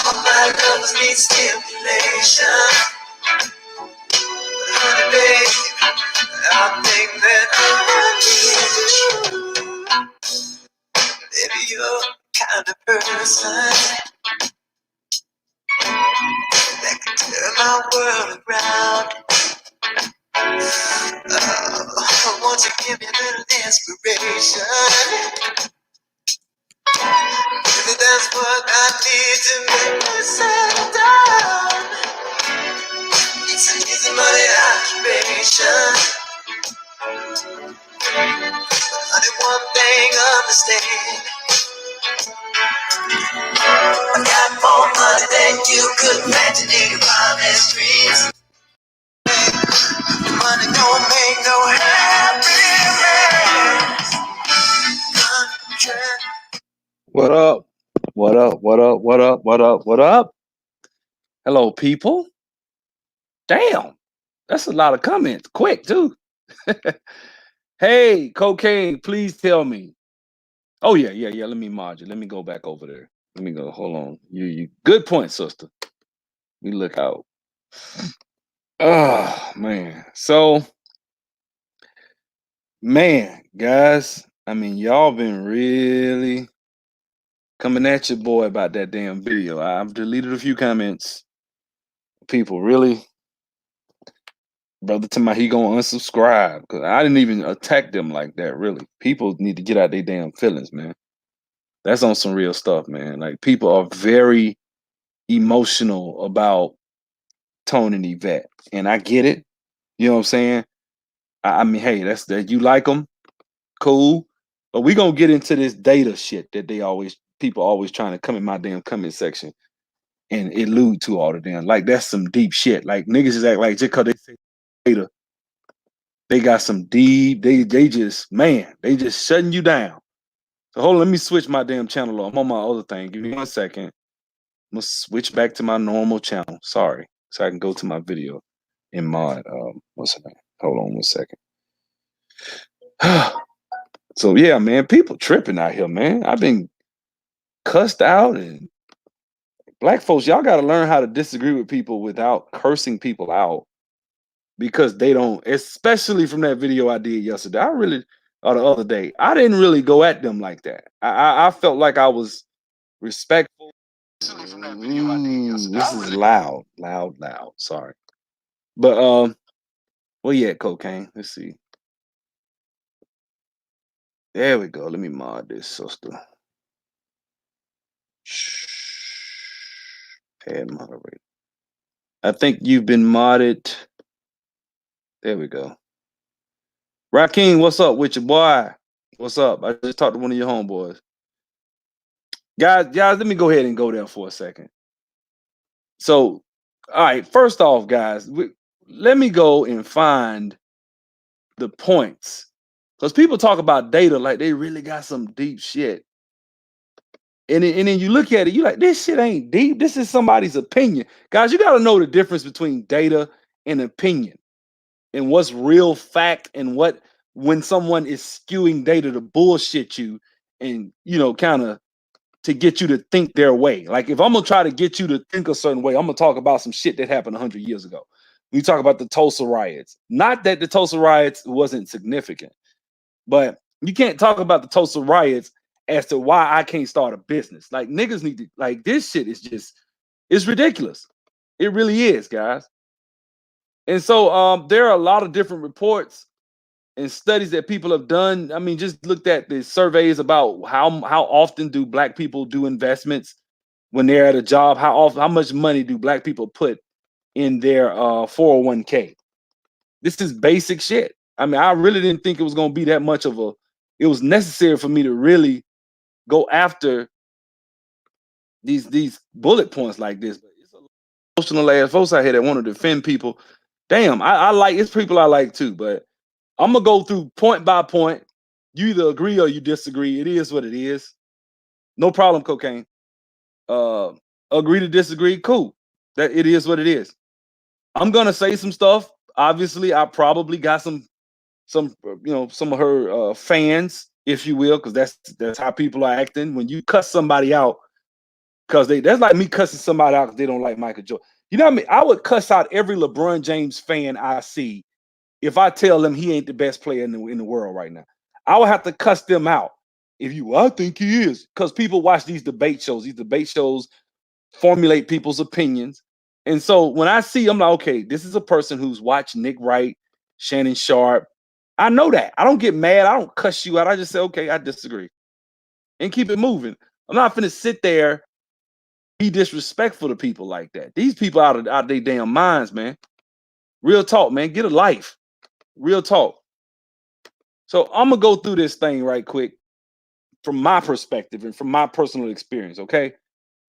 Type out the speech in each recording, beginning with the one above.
All my lovers need stimulation. Honey, babe, I think that I need you. Baby, you're the kind of person that can turn my world around. Won't you give me a little inspiration? Maybe that's what I need to make me settle down. It's an easy money occupation. Honey, one thing understand. I got more money than you could imagine in your wildest dreams. Money don't make no happiness. What up? What up? What up? What up? What up? What up? Hello, people. Damn, that's a lot of comments. Quick, too. Hey, Cocaine, please tell me. Oh, yeah. Let me mod you. Let me go back over there. Let me go. Hold on. You. Good point, sister. We look out. Oh, man. So, man, guys, I mean, y'all been really coming at your boy about that damn video. I've deleted a few comments. People really, brother, to my he gonna unsubscribe because I didn't even attack them like that. Really, people need to get out their damn feelings, man. That's on some real stuff, man. Like people are very emotional about Tone and Yvette, and I get it. You know what I'm saying? I mean, hey, that's that you like them, cool. But we gonna get into this data shit that people always trying to come in my damn comment section and allude to all the damn. Like that's some deep shit. Like niggas just act like just cause they say data, they got some deep. They just man, they just shutting you down. So hold on, let me switch my damn channel off. I'm on my other thing. Give me 1 second. I'm gonna switch back to my normal channel. Sorry, so I can go to my video in mod. What's the name? Hold on 1 second. So yeah, man, people tripping out here, man. I've been cussed out, and black folks, y'all got to learn how to disagree with people without cursing people out because they don't. Especially from that video I did yesterday, or the other day, I didn't really go at them like that. I felt like I was respectful. This is loud. Sorry, but well, yeah, Cocaine. Let's see. There we go. Let me mod this, sister. Add moderator. I think you've been modded. There we go. Rakeem, what's up with your boy? What's up? I just talked to one of your homeboys. Guys, let me go ahead and go there for a second. So, all right, first off, guys, let me go and find the points. Because people talk about data like they really got some deep shit. And then you look at it, you're like, this shit ain't deep. This is somebody's opinion. Guys, you got to know the difference between data and opinion and what's real fact and what when someone is skewing data to bullshit you and, kind of to get you to think their way. Like if I'm going to try to get you to think a certain way, I'm going to talk about some shit that happened 100 years ago. We talk about the Tulsa riots. Not that the Tulsa riots wasn't significant, but you can't talk about the Tulsa riots as to why I can't start a business. Like niggas need to, like this shit is just, it's ridiculous. It really is, guys. And so there are a lot of different reports and studies that people have done. I mean, just looked at the surveys about how often do black people do investments when they're at a job? How much money do black people put in their 401k? This is basic shit. I mean, I really didn't think it was going to be that much of it was necessary for me to really go after these bullet points like this. But it's a emotional ass folks out here that want to defend people. Damn, I like it's people I like too, but I'm gonna go through point by point. You either agree or you disagree. It is what it is. No problem, Cocaine. Agree to disagree, cool. That it is what it is. I'm gonna say some stuff. Obviously, I probably got some some of her fans, if you will, because that's how people are acting. When you cuss somebody out, because that's like me cussing somebody out because they don't like Michael Jordan. You know what I mean? I would cuss out every LeBron James fan I see if I tell them he ain't the best player in the world right now. I would have to cuss them out. If you, well, I think he is, because people watch these debate shows. These debate shows formulate people's opinions. And so when I see, I'm like, okay, this is a person who's watched Nick Wright, Shannon Sharp. I know that. I don't get mad. I don't cuss you out. I just say, okay, I disagree and keep it moving. I'm not going to sit there, be disrespectful to people like that. These people out of their damn minds, man. Real talk, man. Get a life. Real talk. So I'm going to go through this thing right quick from my perspective and from my personal experience, okay?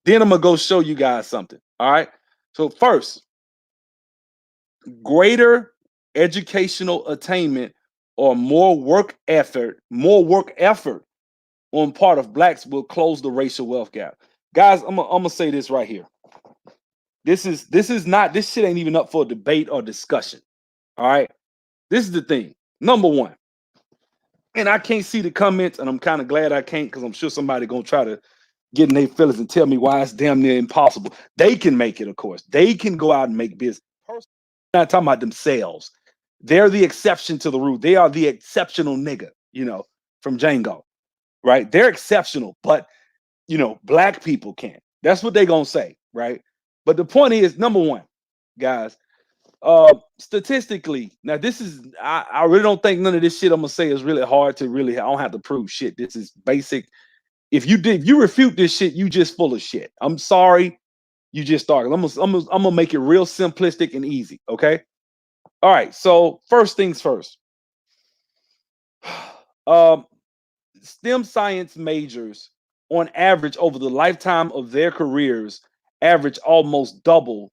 Then I'm going to go show you guys something, all right? So first, greater educational attainment or more work effort on part of blacks will close the racial wealth gap. Guys, I'm gonna say this right here. This shit ain't even up for debate or discussion. All right. This is the thing. Number one, and I can't see the comments, and I'm kind of glad I can't, because I'm sure somebody gonna try to get in their feelings and tell me why it's damn near impossible. They can make it, of course. They can go out and make business. Not talking about themselves. They're the exception to the rule. They are the exceptional nigga, from Django, right? They're exceptional, but black people can't. That's what they're gonna say, right? But the point is, number one, guys, statistically, now this is I really don't think none of this shit I'm gonna say is really hard to really. I don't have to prove shit. This is basic. If you refute this shit, you just full of shit. I'm sorry, you just started. I'm gonna make it real simplistic and easy. Okay. All right. So first things first. STEM science majors, on average, over the lifetime of their careers, average almost double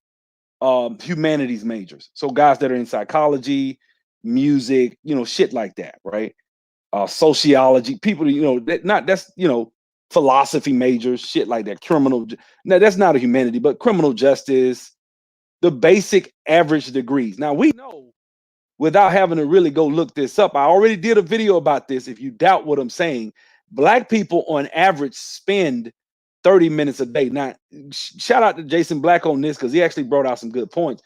humanities majors. So guys that are in psychology, music, shit like that, right? Sociology, people, that's philosophy majors, shit like that. Now that's not a humanity, but criminal justice, the basic average degrees. Now we know, without having to really go look this up, I already did a video about this. If you doubt what I'm saying, black people on average spend 30 minutes a day. Now, shout out to Jason Black on this, because he actually brought out some good points.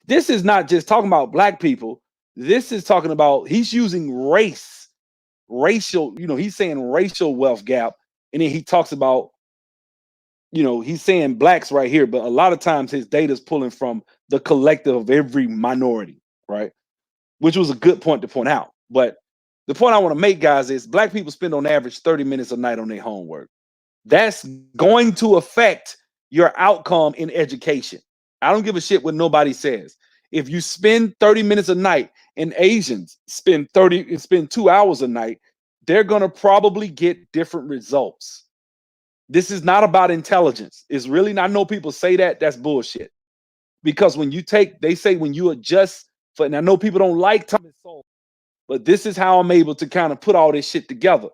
This is not just talking about black people. This is talking about, he's using racial, he's saying racial wealth gap. And then he talks about, he's saying blacks right here, but a lot of times his data is pulling from the collective of every minority, right? Which was a good point to point out. But the point I want to make, guys, is black people spend on average 30 minutes a night on their homework. That's going to affect your outcome in education. I don't give a shit what nobody says. If you spend 30 minutes a night and Asians spend 2 hours a night, they're going to probably get different results. This is not about intelligence. It's really not. I know people say that. That's bullshit. Because they say when you adjust for, and I know people don't like Thomas Sowell, but this is how I'm able to kind of put all this shit together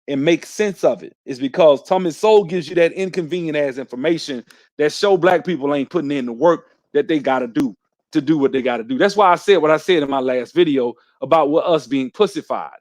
and make sense of it, is because Thomas Sowell gives you that inconvenient ass information that show black people ain't putting in the work that they got to do what they got to do. That's why I said what I said in my last video about us being pussified,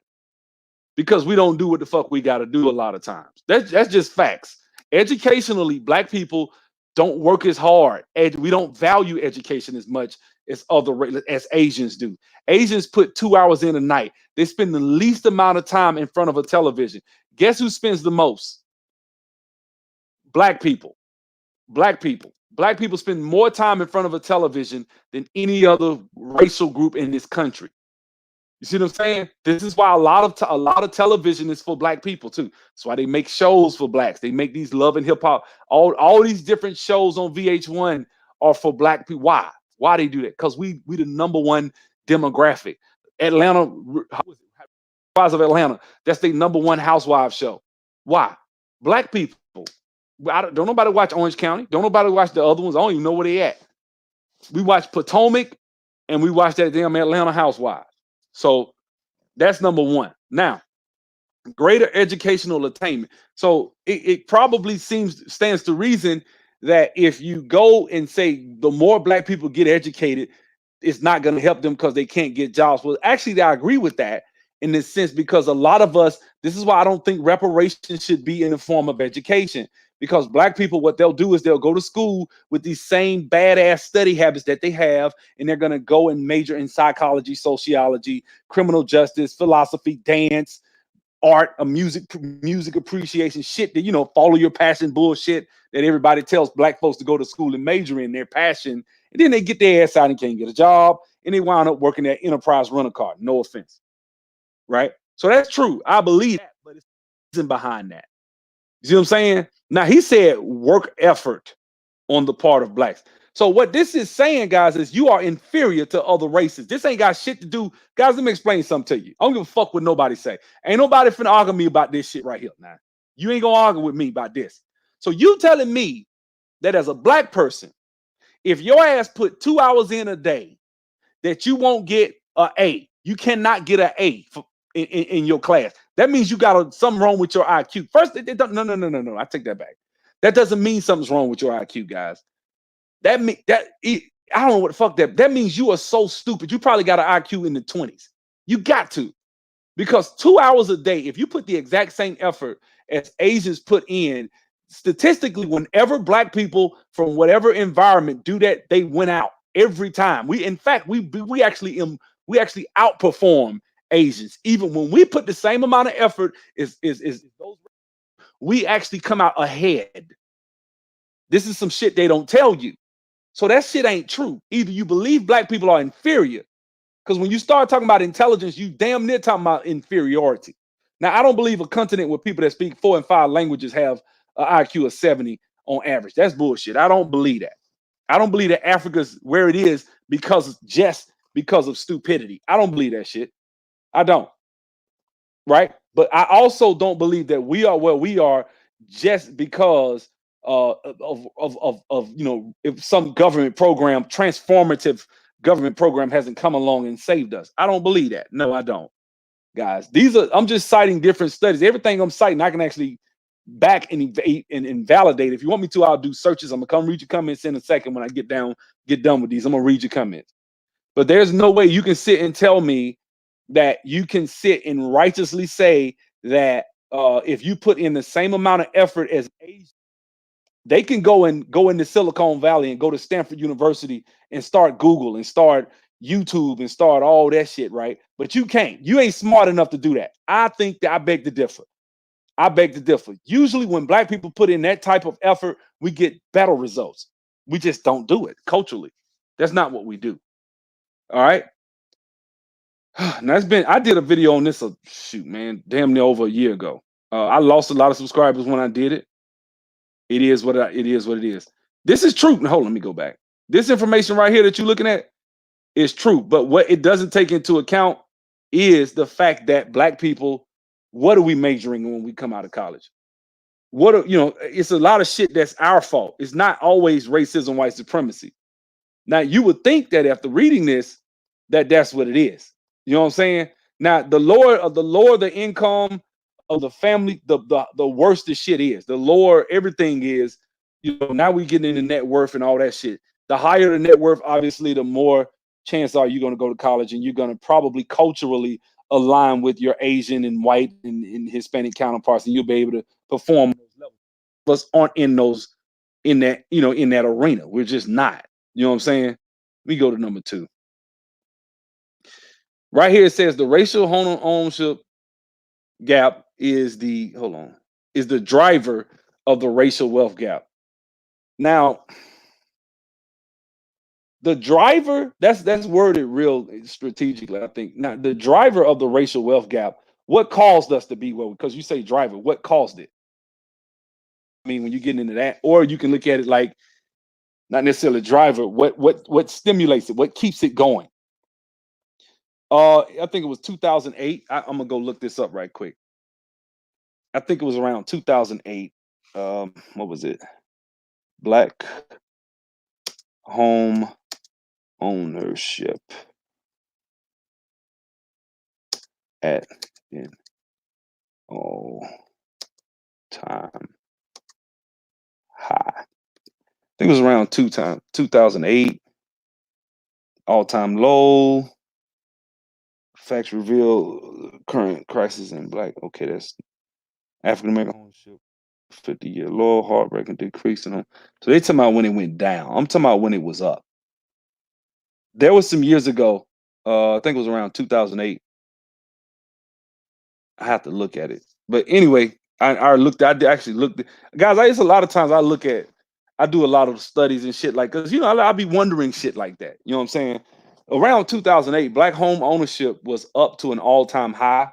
because we don't do what the fuck we got to do a lot of times. That's just facts. Educationally, black people don't work as hard. We don't value education as much as Asians do. Asians put 2 hours in a night. They spend the least amount of time in front of a television. Guess who spends the most? Black people. Black people. Black people spend more time in front of a television than any other racial group in this country. You see what I'm saying? This is why a lot of television is for black people too. That's why they make shows for blacks. They make these love and hip hop. All these different shows on VH1 are for black people. Why? Why they do that? Because we the number one demographic. Atlanta, Housewives of Atlanta. That's the number one housewives show. Why? Black people. Don't nobody watch Orange County. Don't nobody watch the other ones. I don't even know where they at. We watch Potomac, and we watch that damn Atlanta Housewives. So that's number one. Now, greater educational attainment. So it probably stands to reason that if you go and say the more black people get educated, it's not going to help them because they can't get jobs. Well, actually, I agree with that in this sense because a lot of us, this is why I don't think reparations should be in the form of education. Because black people, what they'll do is they'll go to school with these same badass study habits that they have, and they're going to go and major in psychology, sociology, criminal justice, philosophy, dance, art, a music appreciation, shit that follow your passion bullshit that everybody tells black folks to go to school and major in their passion, and then they get their ass out and can't get a job, and they wind up working at Enterprise Rent a Car. No offense, right? So that's true. I believe that, but it's reason behind that. You see what I'm saying? Now he said work effort on the part of blacks. So what this is saying, guys, is you are inferior to other races. This ain't got shit to do. Guys, let me explain something to you. I don't give a fuck what nobody say. Ain't nobody finna argue me about this shit right here. Now, you ain't gonna argue with me about this. So you telling me that as a black person, if your ass put 2 hours in a day, that you won't get a A. You cannot get an A in your class. That means you got something wrong with your IQ. First, no. I take that back. That doesn't mean something's wrong with your IQ, guys. That mean that I don't know what the fuck that. That means you are so stupid. You probably got an IQ in the 20s. You got to. Because 2 hours a day, if you put the exact same effort as Asians put in, statistically, whenever black people from whatever environment do that, they win out every time. In fact, we actually outperform Asians. Even when we put the same amount of effort is those, we actually come out ahead. This is some shit they don't tell you. So that shit ain't true. Either you believe black people are inferior, because when you start talking about intelligence, you damn near talking about inferiority. Now, I don't believe a continent where people that speak 4 and 5 languages have an IQ of 70 on average. That's bullshit. I don't believe that. I don't believe that Africa's where it is because of stupidity. I don't believe that shit. I don't. Right? But I also don't believe that we are where we are just because of if some government program, transformative government program hasn't come along and saved us. I don't believe that. No, I don't, guys. I'm just citing different studies. Everything I'm citing, I can actually back and invalidate. If you want me to, I'll do searches. I'm gonna come read your comments in a second when I get done with these. I'm gonna read your comments. But there's no way you can sit and tell me that you can sit and righteously say that if you put in the same amount of effort as Asians, they can go into Silicon Valley and go to Stanford University and start Google and start YouTube and start all that shit, right? But you can't. You ain't smart enough to do that. I think that I beg to differ. I beg to differ. Usually, when black people put in that type of effort, we get better results. We just don't do it culturally. That's not what we do. All right. Now I did a video on this shoot, man, damn near over a year ago. I lost a lot of subscribers when I did it. It is what it is. This is true. Hold on, let me go back. This information right here that you're looking at is true, but what it doesn't take into account is the fact that black people, what are we majoring when we come out of college? It's a lot of shit that's our fault. It's not always racism, white supremacy. Now you would think that after reading this, that's what it is. You know what I'm saying? Now the lower the income of the family, the worse the shit is. The lower everything is. Now we getting into net worth and all that shit. The higher the net worth, obviously, the more chance are you going to go to college, and you're going to probably culturally align with your Asian and white and Hispanic counterparts, and you'll be able to perform those levels. Us aren't in that arena. We're just not. You know what I'm saying? We go to number 2. Right here it says the racial home ownership gap is the driver of the racial wealth gap. Now, the driver, that's worded real strategically, I think. Now, the driver of the racial wealth gap, what caused us to be where, because you say driver, what caused it? I mean, when you get into that, or you can look at it like not necessarily driver, what stimulates it, what keeps it going. I think it was 2008. I'm gonna go look this up right quick. I think it was around 2008. What was it? Black home ownership at an all time high. think it was around 2008, all-time low. Facts reveal current crisis in black. Okay, that's African American ownership. 50-year low, heartbreaking decrease in them. So they talking about when it went down. I'm talking about when it was up. There was some years ago, I think it was around 2008. I have to look at it. But anyway, actually looked. Guys, it's a lot of times I do a lot of studies and shit like, because, I'll be wondering shit like that. You know what I'm saying? Around 2008, black home ownership was up to an all-time high.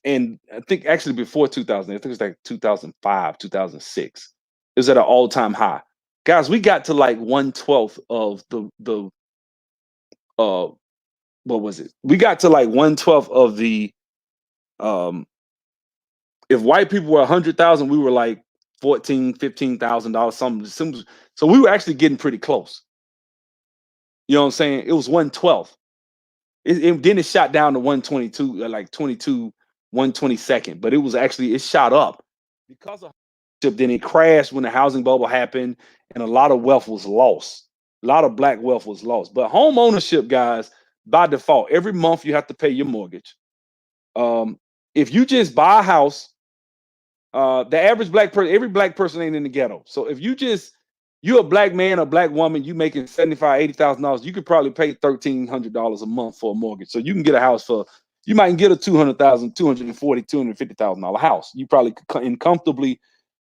And I think actually before 2000, I think it was like 2005, 2006. It was at an all-time high. Guys, we got to like 1/12 of the uh what was it? We got to like 1/12 of the um if white people were 100,000, we were like 14, $15,000, something. So we were actually getting pretty close. You know what I'm saying? It was 1/12. Then it shot down to 122, like 22, 122nd. But it shot up because of then it crashed when the housing bubble happened, and a lot of wealth was lost. A lot of black wealth was lost. But home ownership, guys, by default, every month you have to pay your mortgage. If you just buy a house, the average black person, every black person ain't in the ghetto. So if you're a black man or black woman, you making $75,000, $80,000, you could probably pay $1,300 a month for a mortgage. So you can get a house you might get a $200,000, $250,000 house. You probably could comfortably,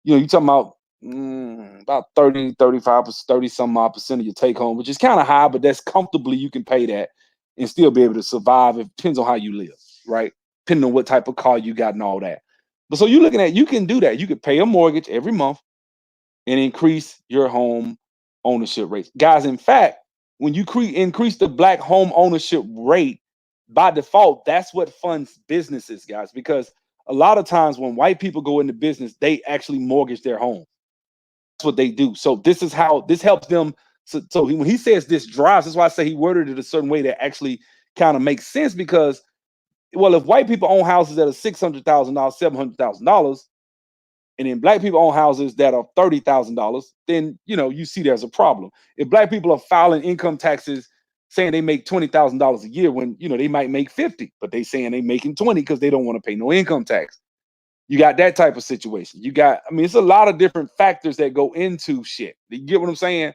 you're talking about 30, 35, 30 some odd percent of your take home, which is kind of high, but that's comfortably you can pay that and still be able to survive. It depends on how you live, right? Depending on what type of car you got and all that. But so you're looking at, you can do that. You could pay a mortgage every month and increase your home ownership rates. Guys, in fact, when you increase the black home ownership rate, by default, that's what funds businesses, guys, because a lot of times when white people go into business, they actually mortgage their home. That's what they do. So this is how this helps them. So when he says this drives, that's why I say he worded it a certain way that actually kind of makes sense, because, well, if white people own houses that are $600,000, $700,000, and then black people own houses that are $30,000, then you see there's a problem. If black people are filing income taxes saying they make $20,000 a year when they might make 50, but they saying they making 20 because they don't want to pay no income tax. You got that type of situation. It's a lot of different factors that go into shit. You get what I'm saying?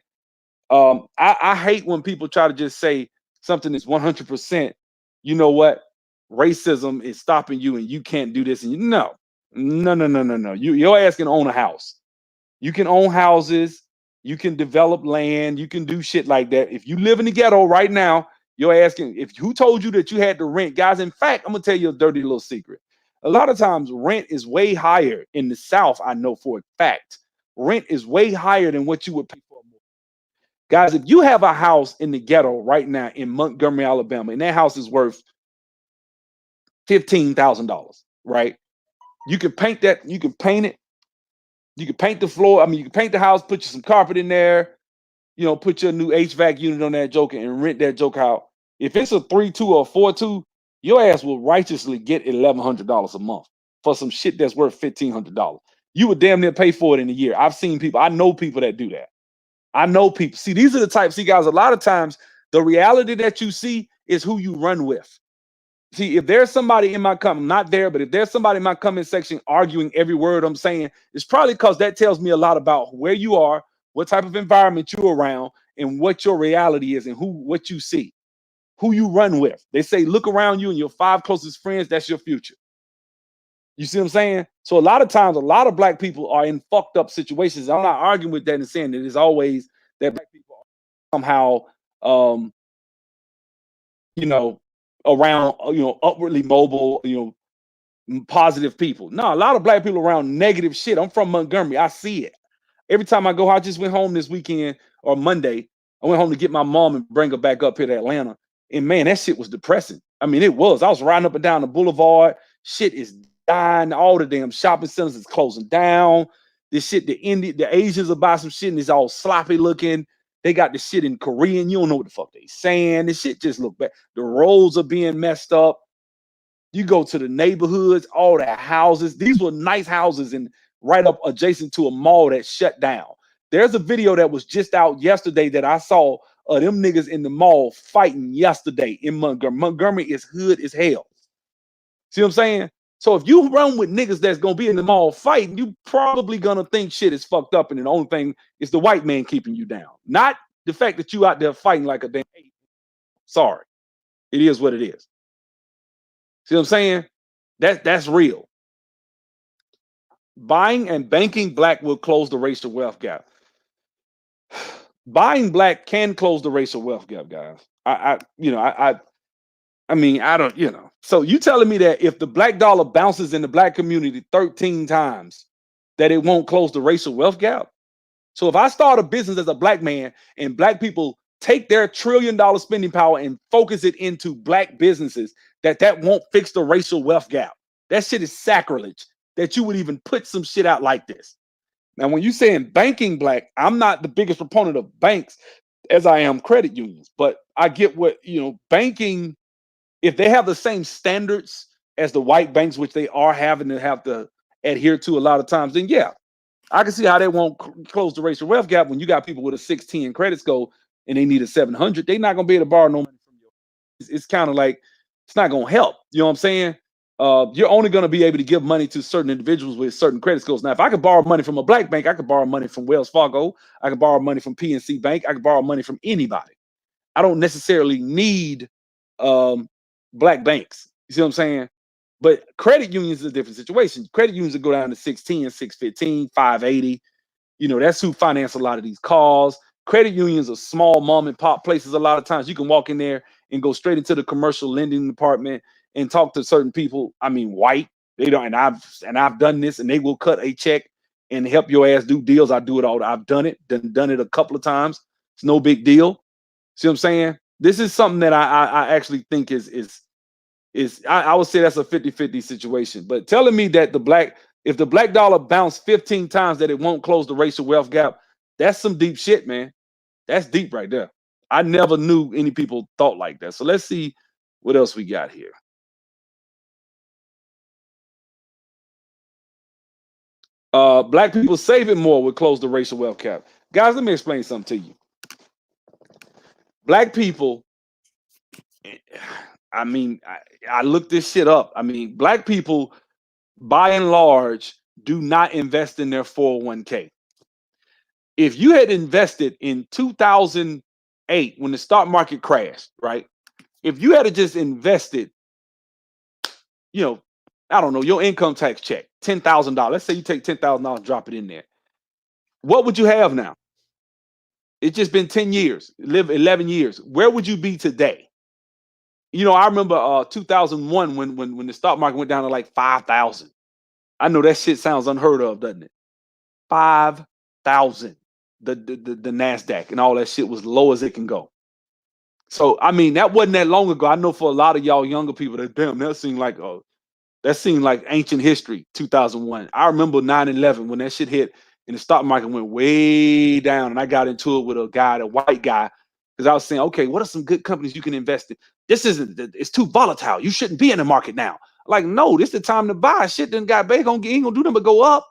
I hate when people try to just say something is 100%, you know what, racism is stopping you and you can't do this. And no. Your ass can own a house. You can own houses. You can develop land. You can do shit like that. If you live in the ghetto right now, your ass can. If who told you that you had to rent, guys? In fact, I'm gonna tell you a dirty little secret. A lot of times, rent is way higher in the South. I know for a fact, rent is way higher than what you would pay for a mortgage. Guys, if you have a house in the ghetto right now in Montgomery, Alabama, and that house is worth $15,000, right? You can paint that. You can paint it. You can paint the floor. You can paint the house, put you some carpet in there, put your new HVAC unit on that joker and rent that joker out. If it's a 3.2 or 4.2, your ass will righteously get $1,100 a month for some shit that's worth $1,500. You would damn near pay for it in a year. I've seen people. I know people that do that. I know people. See, these are the types. See, guys, a lot of times the reality that you see is who you run with. See, if there's somebody in my comment, not there, but if there's somebody in my comment section arguing every word I'm saying, it's probably because that tells me a lot about where you are, what type of environment you're around, and what your reality is, and what you see, who you run with. They say, look around you and your 5 closest friends, that's your future. You see what I'm saying? So a lot of times, a lot of black people are in fucked up situations. I'm not arguing with that and saying that it's always that black people are somehow, around, upwardly mobile, positive people. No, a lot of black people around negative shit. I'm from Montgomery. I see it. Every time I go, I just went home this weekend or Monday. I went home to get my mom and bring her back up here to Atlanta. And man, that shit was depressing. It was. I was riding up and down the boulevard. Shit is dying. All the damn shopping centers is closing down. This shit, the Asians are buying some shit and it's all sloppy looking. They got the shit in Korean. You don't know what the fuck they saying. This shit just look bad. The roads are being messed up. You go to the neighborhoods, all the houses. These were nice houses and right up adjacent to a mall that shut down. There's a video that was just out yesterday that I saw of them niggas in the mall fighting yesterday in Montgomery. Montgomery is hood as hell. See what I'm saying? So if you run with niggas that's gonna be in the mall fighting, you probably gonna think shit is fucked up, and the only thing is the white man keeping you down, not the fact that you out there fighting like a damn. Sorry, it is what it is. See what I'm saying? That's real. Buying and banking black will close the racial wealth gap. Buying black can close the racial wealth gap, guys. I mean, I don't, So you telling me that if the black dollar bounces in the black community 13 times, that it won't close the racial wealth gap? So if I start a business as a black man and black people take their $1 trillion spending power and focus it into black businesses, that won't fix the racial wealth gap. That shit is sacrilege that you would even put some shit out like this. Now, when you saying banking black, I'm not the biggest proponent of banks as I am credit unions, but I get what, banking, if they have the same standards as the white banks, which they are having to have to adhere to a lot of times, then yeah, I can see how they won't close the racial wealth gap when you got people with a 610 credit score and they need a 700. They're not going to be able to borrow no money from you. It's kind of like, it's not going to help. You know what I'm saying? You're only going to be able to give money to certain individuals with certain credit scores. Now, if I could borrow money from a black bank, I could borrow money from Wells Fargo. I could borrow money from PNC Bank. I could borrow money from anybody. I don't necessarily need black banks. You see what I'm saying? But credit unions is a different situation. Credit unions will go down to 610, 615, 580. That's who finance a lot of these cars. Credit unions are small mom and pop places. A lot of times you can walk in there and go straight into the commercial lending department and talk to certain people. I mean, white. They don't, and I've done this, and they will cut a check and help your ass do deals. I do it all. I've done it, done it a couple of times. It's no big deal. See what I'm saying? This is something that I actually think is I would say that's a 50-50 situation. But telling me that if the black dollar bounced 15 times, that it won't close the racial wealth gap, that's some deep shit, man. That's deep right there. I never knew any people thought like that. So let's see what else we got here. Black people saving more would close the racial wealth gap. Guys, let me explain something to you. Black people, I mean, I looked this shit up. I mean, black people, by and large, do not invest in their 401k. If you had invested in 2008 when the stock market crashed, right? If you had just invested, I don't know, your income tax check, $10,000. Let's say you take $10,000, drop it in there. What would you have now? It's just been 10 years, live 11 years. Where would you be today? I remember 2001 when the stock market went down to like 5,000. I know that shit sounds unheard of, doesn't it? 5,000. The NASDAQ and all that shit was low as it can go. So, I mean, that wasn't that long ago. I know for a lot of y'all younger people, that seemed like ancient history, 2001. I remember 9/11 when that shit hit and the stock market went way down, and I got into it with a white guy, because I was saying, okay, what are some good companies you can invest in? It's too volatile. You shouldn't be in the market now. Like, no, this is the time to buy. Shit done got big, ain't gonna do nothing but go up,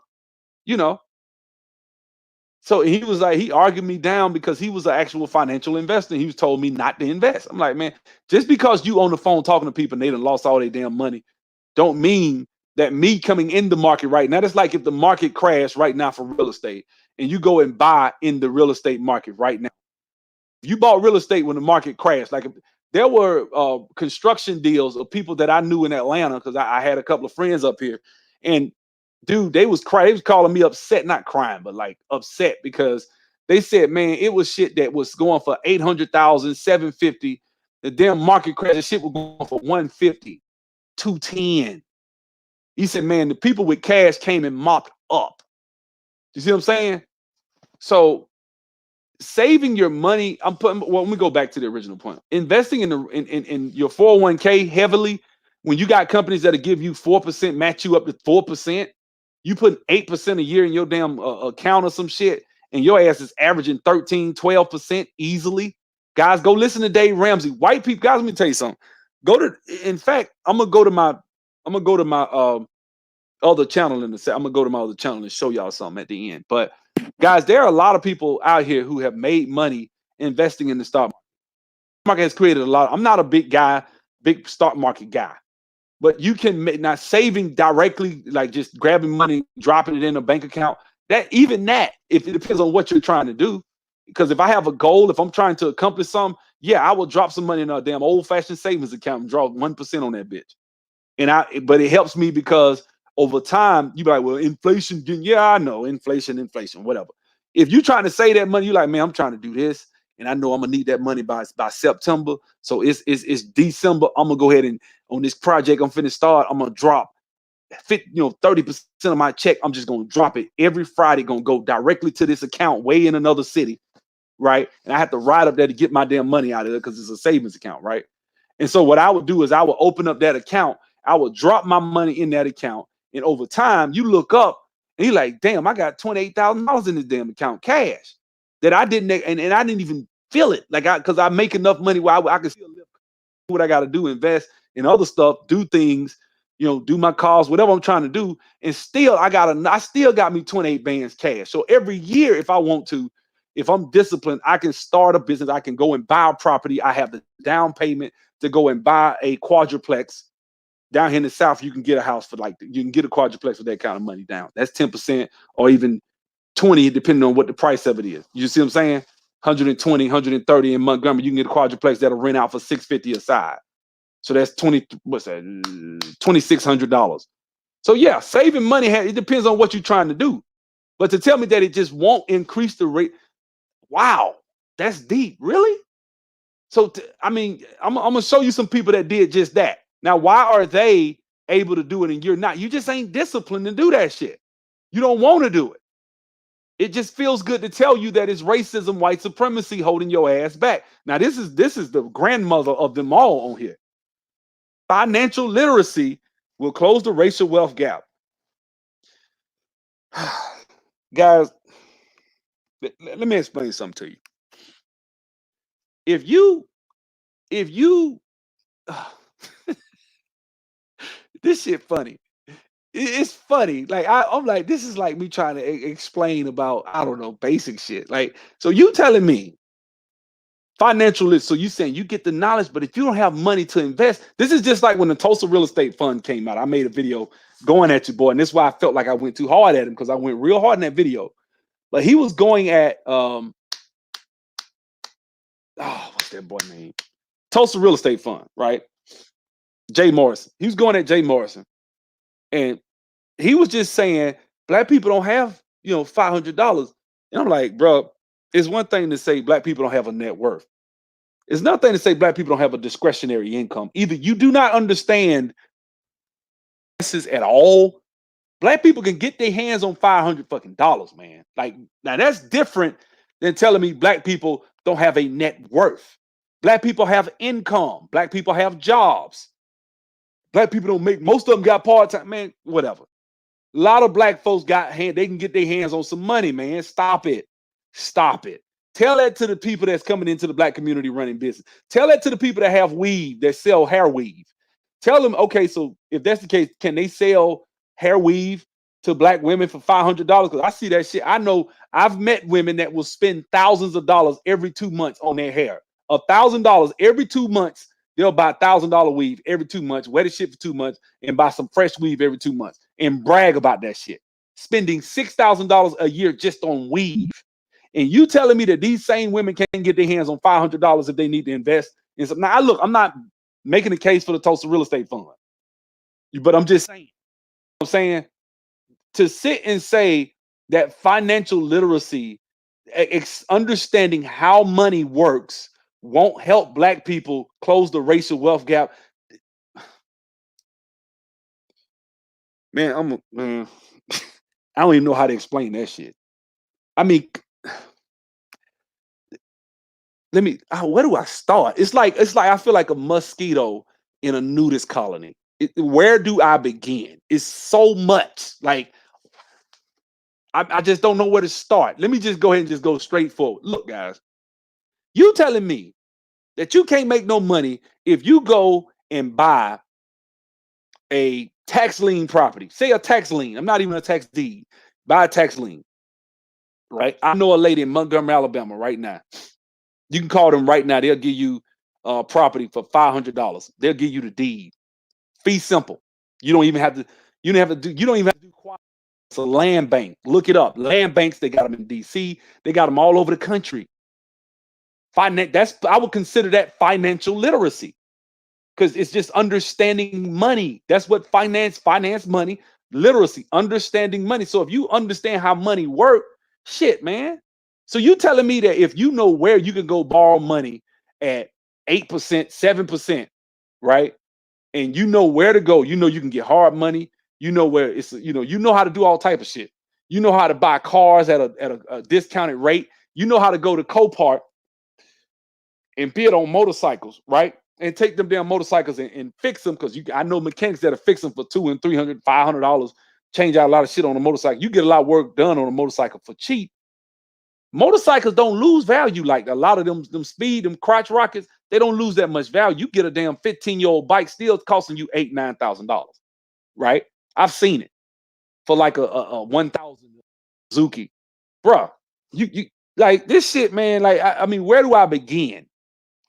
So he was like, he argued me down because he was an actual financial investor. He was told me not to invest. I'm like, man, just because you on the phone talking to people and they done lost all their damn money, don't mean that me coming in the market right now. That's like if the market crashed right now for real estate and you go and buy in the real estate market right now. If you bought real estate when the market crashed, like if there were construction deals of people that I knew in Atlanta, because I had a couple of friends up here, and dude, they was crying. They was calling me upset, not crying, but like upset, because they said, man, it was shit that was going for 800,000, 750. The damn market crash, the shit was going for 150, 210. He said, man, the people with cash came and mopped up. You see what I'm saying? So saving your money, let me go back to the original point. Investing in your 401k heavily, when you got companies that'll give you 4%, match you up to 4%, you put 8% a year in your damn account or some shit, and your ass is averaging 13, 12% easily. Guys, go listen to Dave Ramsey. White people, guys, let me tell you something. In fact, I'm gonna go to my other channel in the set. I'm gonna go to my other channel and show y'all something at the end. But Guys, there are a lot of people out here who have made money investing in the stock market. The market has created a lot. I'm not a big guy, big stock market guy, but you can make not saving directly, like just grabbing money, dropping it in a bank account. That even that, if it depends on what you're trying to do. Because if I have a goal, if I'm trying to accomplish something, yeah, I will drop some money in a damn old-fashioned savings account and draw 1% on that bitch. But it helps me because over time, you be like, well, inflation, yeah, I know, inflation, whatever. If you're trying to save that money, you're like, man, I'm trying to do this, and I know I'm gonna need that money by September. So it's December. I'm gonna go ahead and on this project I'm finna start, I'm gonna drop 30% of my check. I'm just gonna drop it every Friday, gonna go directly to this account way in another city, right? And I have to ride up there to get my damn money out of it because it's a savings account, right? And so what I would do is I would open up that account, I would drop my money in that account, and over time, you look up and you're like, damn, I got $28,000 in this damn account, cash that I didn't, and I didn't even feel it, like because I make enough money where I can still live what I got to do, invest in other stuff, do things, do my calls, whatever I'm trying to do, and still I still got me 28 bands cash. So every year, if I want to, if I'm disciplined, I can start a business. I can go and buy a property. I have the down payment to go and buy a quadruplex. Down here in the South, you can get a house for you can get a quadruplex for that kind of money down. That's 10% or even 20, depending on what the price of it is. You see what I'm saying? 120, 130 in Montgomery, you can get a quadruplex that'll rent out for $650 a side. So that's $2,600. So yeah, saving money, it depends on what you're trying to do. But to tell me that it just won't increase the rate, wow, that's deep. Really? So I'm gonna show you some people that did just that. Now, why are they able to do it and you're not? You just ain't disciplined to do that shit. You don't want to do it. It just feels good to tell you that it's racism, white supremacy holding your ass back. Now, this is the grandmother of them all on here. Financial literacy will close the racial wealth gap. Guys, let me explain something to you. If you this shit funny. It's funny. Like I'm like, this is like me trying to explain about, I don't know, basic shit. Like, so you telling me financial literacy, so you saying you get the knowledge, but if you don't have money to invest, this is just like when the Tulsa Real Estate Fund came out. I made a video going at you, boy, and this is why I felt like I went too hard at him, because I went real hard in that video. But he was going at what's that boy name? Tulsa Real Estate Fund, right? Jay Morrison. He was going at Jay Morrison. And he was just saying black people don't have, $500. And I'm like, bro, it's one thing to say black people don't have a net worth. It's another thing to say black people don't have a discretionary income. Either you do not understand this at all. Black people can get their hands on $500 fucking dollars, man. Like, now that's different than telling me black people don't have a net worth. Black people have income. Black people have jobs. Black people don't make, most of them got part-time, man, whatever. A lot of black folks they can get their hands on some money, man. Stop it. Stop it. Tell that to the people that's coming into the black community running business. Tell that to the people that have weave, that sell hair weave. Tell them, okay, so if that's the case, can they sell hair weave to black women for $500? Because I see that shit. I know I've met women that will spend thousands of dollars every 2 months on their hair. $1,000 every 2 months. They'll buy $1,000 weave every 2 months, wear the shit for 2 months, and buy some fresh weave every 2 months and brag about that shit. Spending $6,000 a year just on weave. And you telling me that these same women can't get their hands on $500 if they need to invest in something? Now, look, I'm not making a case for the Tulsa Real Estate Fund, but I'm just saying, to sit and say that financial literacy, understanding how money works, won't help black people close the racial wealth gap. Man, I don't even know how to explain that shit. I mean, where do I start? It's like I feel like a mosquito in a nudist colony. Where do I begin? It's so much. Like, I just don't know where to start. Let me just go ahead and just go straight forward. Look, guys, you telling me that you can't make no money if you go and buy a tax lien property. Say a tax lien. I'm not even a tax deed. Buy a tax lien. right? I know a lady in Montgomery, Alabama, right now. You can call them right now. They'll give you property for $500. They'll give you the deed. Fee simple. You don't even have to. You don't have to do. You don't even have to do. It's a land bank. Look it up. Land banks. They got them in D.C. They got them all over the country. That's I would consider that financial literacy because it's just understanding money. That's what finance money, literacy, understanding money. So if you understand how money work, shit, man. So you telling me that if you know where you can go borrow money at 8%, 7%, right? And you know where to go, you know you can get hard money, you know where it's you know how to do all type of shit. You know how to buy cars at a discounted rate. You know how to go to Copart and bid on motorcycles, right? And take them damn motorcycles and fix them because I know mechanics that'll fix them for $200 and $300, $500, change out a lot of shit on a motorcycle. You get a lot of work done on a motorcycle for cheap. Motorcycles don't lose value like a lot of them speed, them crotch rockets, they don't lose that much value. You get a damn 15-year-old bike still costing you $8,000, $9,000, right? I've seen it for like a 1,000 Suzuki. Bruh, you like this shit, man. Like, I mean, where do I begin?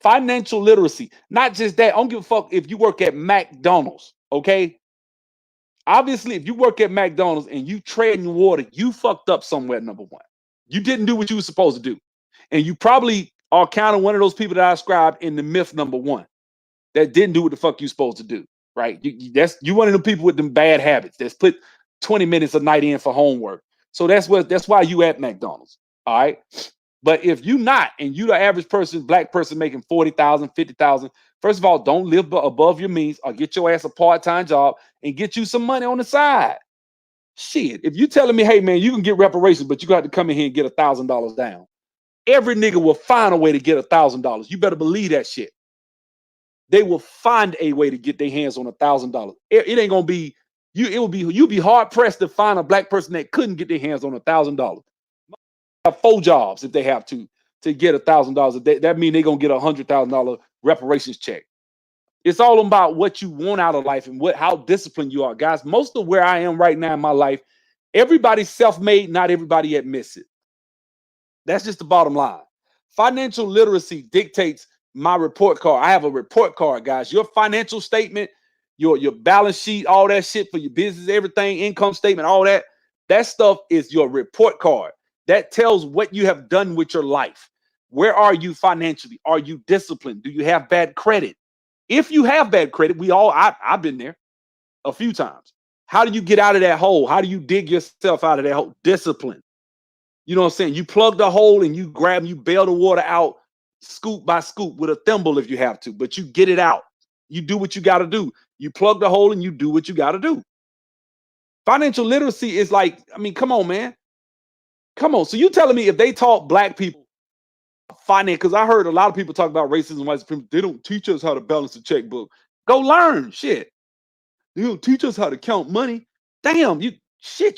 Financial literacy. Not just that. I don't give a fuck if you work at McDonald's, okay? Obviously, if you work at McDonald's and you tread in water, you fucked up somewhere, number one. You didn't do what you were supposed to do. And you probably are kind of one of those people that I described in the myth number one that didn't do what the fuck you supposed to do, right? You one of the people with them bad habits that's put 20 minutes a night in for homework. So that's why you at McDonald's, all right? But if you not, and you the average person, black person making 40,000, 50,000, first of all, don't live above your means or get your ass a part-time job and get you some money on the side. Shit, if you telling me, hey man, you can get reparations, but you got to come in here and get $1,000 down. Every nigga will find a way to get $1,000. You better believe that shit. They will find a way to get their hands on $1,000. It ain't gonna be you. It will be you'll be hard pressed to find a black person that couldn't get their hands on $1,000. Have 4 jobs if they have to get $1,000. That means they're gonna get $100,000 reparations check. It's all about what you want out of life and how disciplined you are, guys. Most of where I am right now in my life, everybody's self-made. Not everybody admits it. That's just the bottom line. Financial literacy dictates my report card. I have a report card, guys. Your financial statement, your balance sheet, all that shit for your business, everything, income statement, all that. That stuff is your report card. That tells what you have done with your life. Where are you financially? Are you disciplined? Do you have bad credit? If you have bad credit, I've been there a few times. How do you get out of that hole? How do you dig yourself out of that hole? Discipline. You know what I'm saying? You plug the hole and you bail the water out scoop by scoop with a thimble if you have to, but you get it out. You do what you got to do. You plug the hole and you do what you got to do. Financial literacy is like, I mean, come on, man. Come on. So you telling me if they taught black people finance, because I heard a lot of people talk about racism, white supremacy, they don't teach us how to balance the checkbook. Go learn shit. They don't teach us how to count money. Damn, you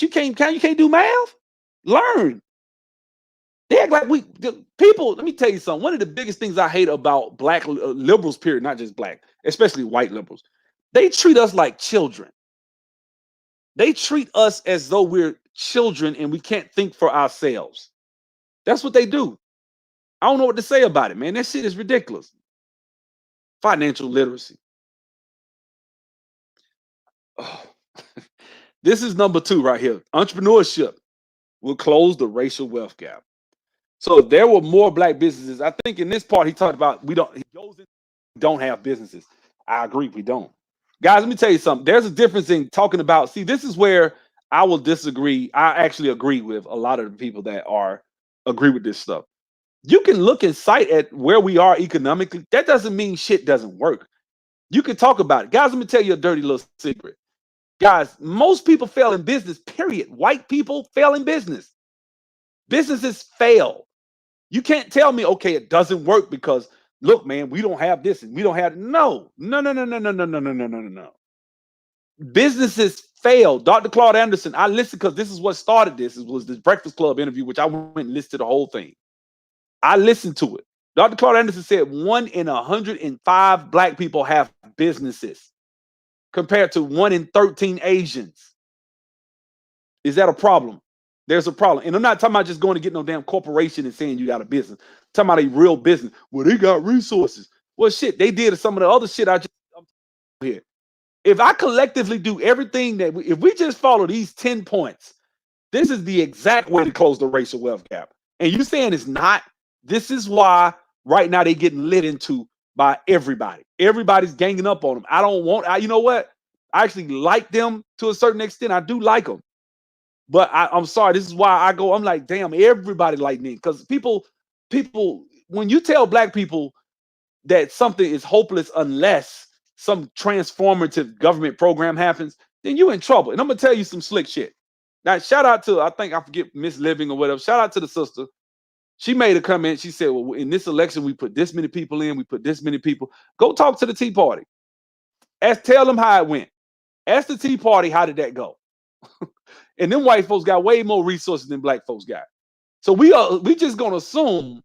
can't count, you can't do math. Learn. They act like people. Let me tell you something. One of the biggest things I hate about black liberals, period, not just black, especially white liberals, they treat us like children. They treat us as though we're children and we can't think for ourselves. That's what they do. I don't know what to say about it, man. That shit is ridiculous. Financial literacy. Oh. This is number 2 right here. Entrepreneurship will close the racial wealth gap. So if there were more black businesses, I think in this part he talked about we don't have businesses. I agree, we don't. Guys, let me tell you something. There's a difference in talking about, see, this is where I will disagree. I actually agree with a lot of the people that agree with this stuff. You can look and cite at where we are economically. That doesn't mean shit doesn't work. You can talk about it. Guys, let me tell you a dirty little secret. Guys, most people fail in business, period. White people fail in business. Businesses fail. You can't tell me, okay, it doesn't work because look, man, we don't have this and we don't have no. Businesses fail. Dr. Claude Anderson, I listened because this is what started this. It was this Breakfast Club interview, which I went and listened to the whole thing. I listened to it. Dr. Claude Anderson said 1 in 105 black people have businesses compared to 1 in 13 Asians. Is that a problem? There's a problem. And I'm not talking about just going to get no damn corporation and saying you got a business. I'm talking about a real business. Well, they got resources. Well, shit, they did some of the other shit I'm here. If I collectively do everything if we just follow these 10 points, this is the exact way to close the racial wealth gap. And you saying it's not, this is why right now they getting lit into by everybody. Everybody's ganging up on them. I don't want, you know what? I actually like them to a certain extent. I do like them. But I'm sorry, this is why I'm like, damn, everybody like me. Because people, when you tell black people that something is hopeless unless some transformative government program happens, then you in trouble. And I'm gonna tell you some slick shit. Now, shout out to, I think I forget Miss Living or whatever. Shout out to the sister. She made a comment. She said, well, in this election, we put this many people in, we put this many people. Go talk to the Tea Party. Tell them how it went. Ask the Tea Party, how did that go? And them white folks got way more resources than black folks got. So we just gonna assume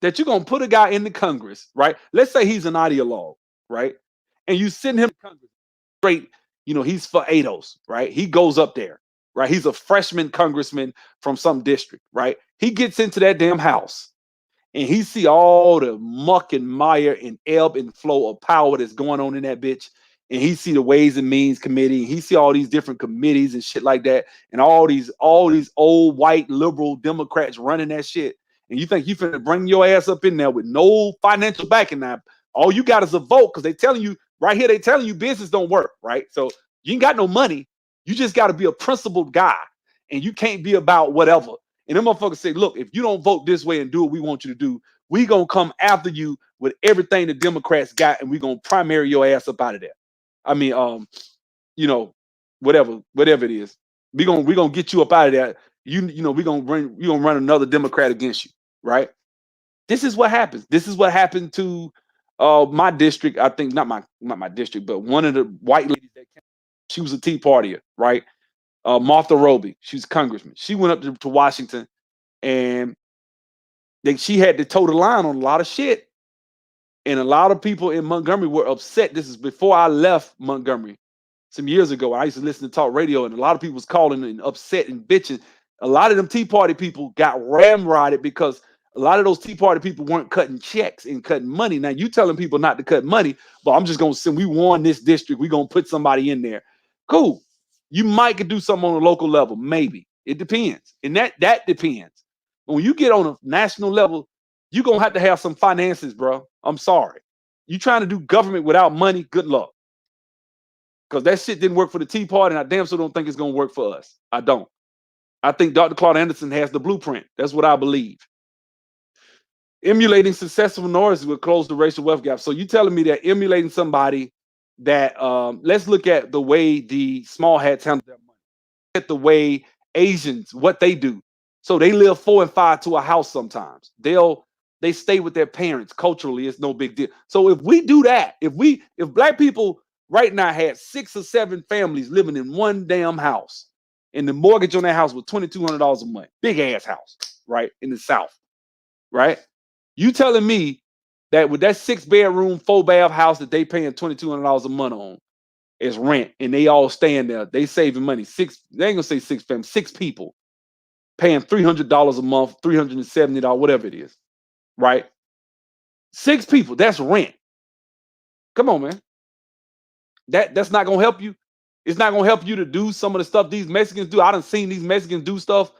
that you're gonna put a guy in the Congress, right? Let's say he's an ideologue, right? And you send him to Congress straight, he's for ADOS, right? He goes up there, right? He's a freshman congressman from some district, right? He gets into that damn house and he see all the muck and mire and ebb and flow of power that's going on in that bitch. And he see the Ways and Means Committee, and he see all these different committees and shit like that, and all these old white liberal Democrats running that shit. And you think you finna bring your ass up in there with no financial backing now? All you got is a vote, because they telling you right here, they telling you business don't work, right? So you ain't got no money. You just got to be a principled guy, and you can't be about whatever. And them motherfuckers say, look, if you don't vote this way and do what we want you to do, we gonna come after you with everything the Democrats got, and we gonna primary your ass up out of there. I mean, whatever it is, we gonna get you up out of there. We gonna run another Democrat against you, right? This is what happens. This is what happened to my district. I think not my district, but one of the white ladies that came, she was a Tea Partier, right? Martha Roby, she's a congressman. She went up to Washington, and she had to toe the line on a lot of shit. And a lot of people in Montgomery were upset. This is before I left Montgomery some years ago. I used to listen to talk radio, and a lot of people was calling and upset and bitching. A lot of them Tea Party people got ramrodded because a lot of those Tea Party people weren't cutting checks and cutting money. Now you telling people not to cut money, but I'm just gonna say we won this district. We're gonna put somebody in there. Cool. You might could do something on a local level, maybe. It depends, and that depends. When you get on a national level, you're gonna have to have some finances, bro. I'm sorry. You trying to do government without money, good luck. Because that shit didn't work for the Tea Party, and I damn sure don't think it's gonna work for us. I don't. I think Dr. Claude Anderson has the blueprint. That's what I believe. Emulating successful minorities will close the racial wealth gap. So you telling me that emulating somebody that let's look at the way the small hats handle their money. Look at the way Asians, what they do. So they live 4 and 5 to a house sometimes. They stay with their parents. Culturally, it's no big deal. So if we do that, if black people right now had 6 or 7 families living in one damn house, and the mortgage on that house was $2,200 a month, big ass house, right, in the South, right? You telling me that with that 6-bedroom, 4-bath house that they paying $2,200 a month on as rent, and they all staying there, they saving money. They ain't gonna say 6 families, 6 people paying $300 a month, $370, whatever it is. Right? 6 people, that's rent. Come on, man. That's not gonna help you. It's not gonna help you to do some of the stuff these Mexicans do. I done seen these Mexicans do stuff.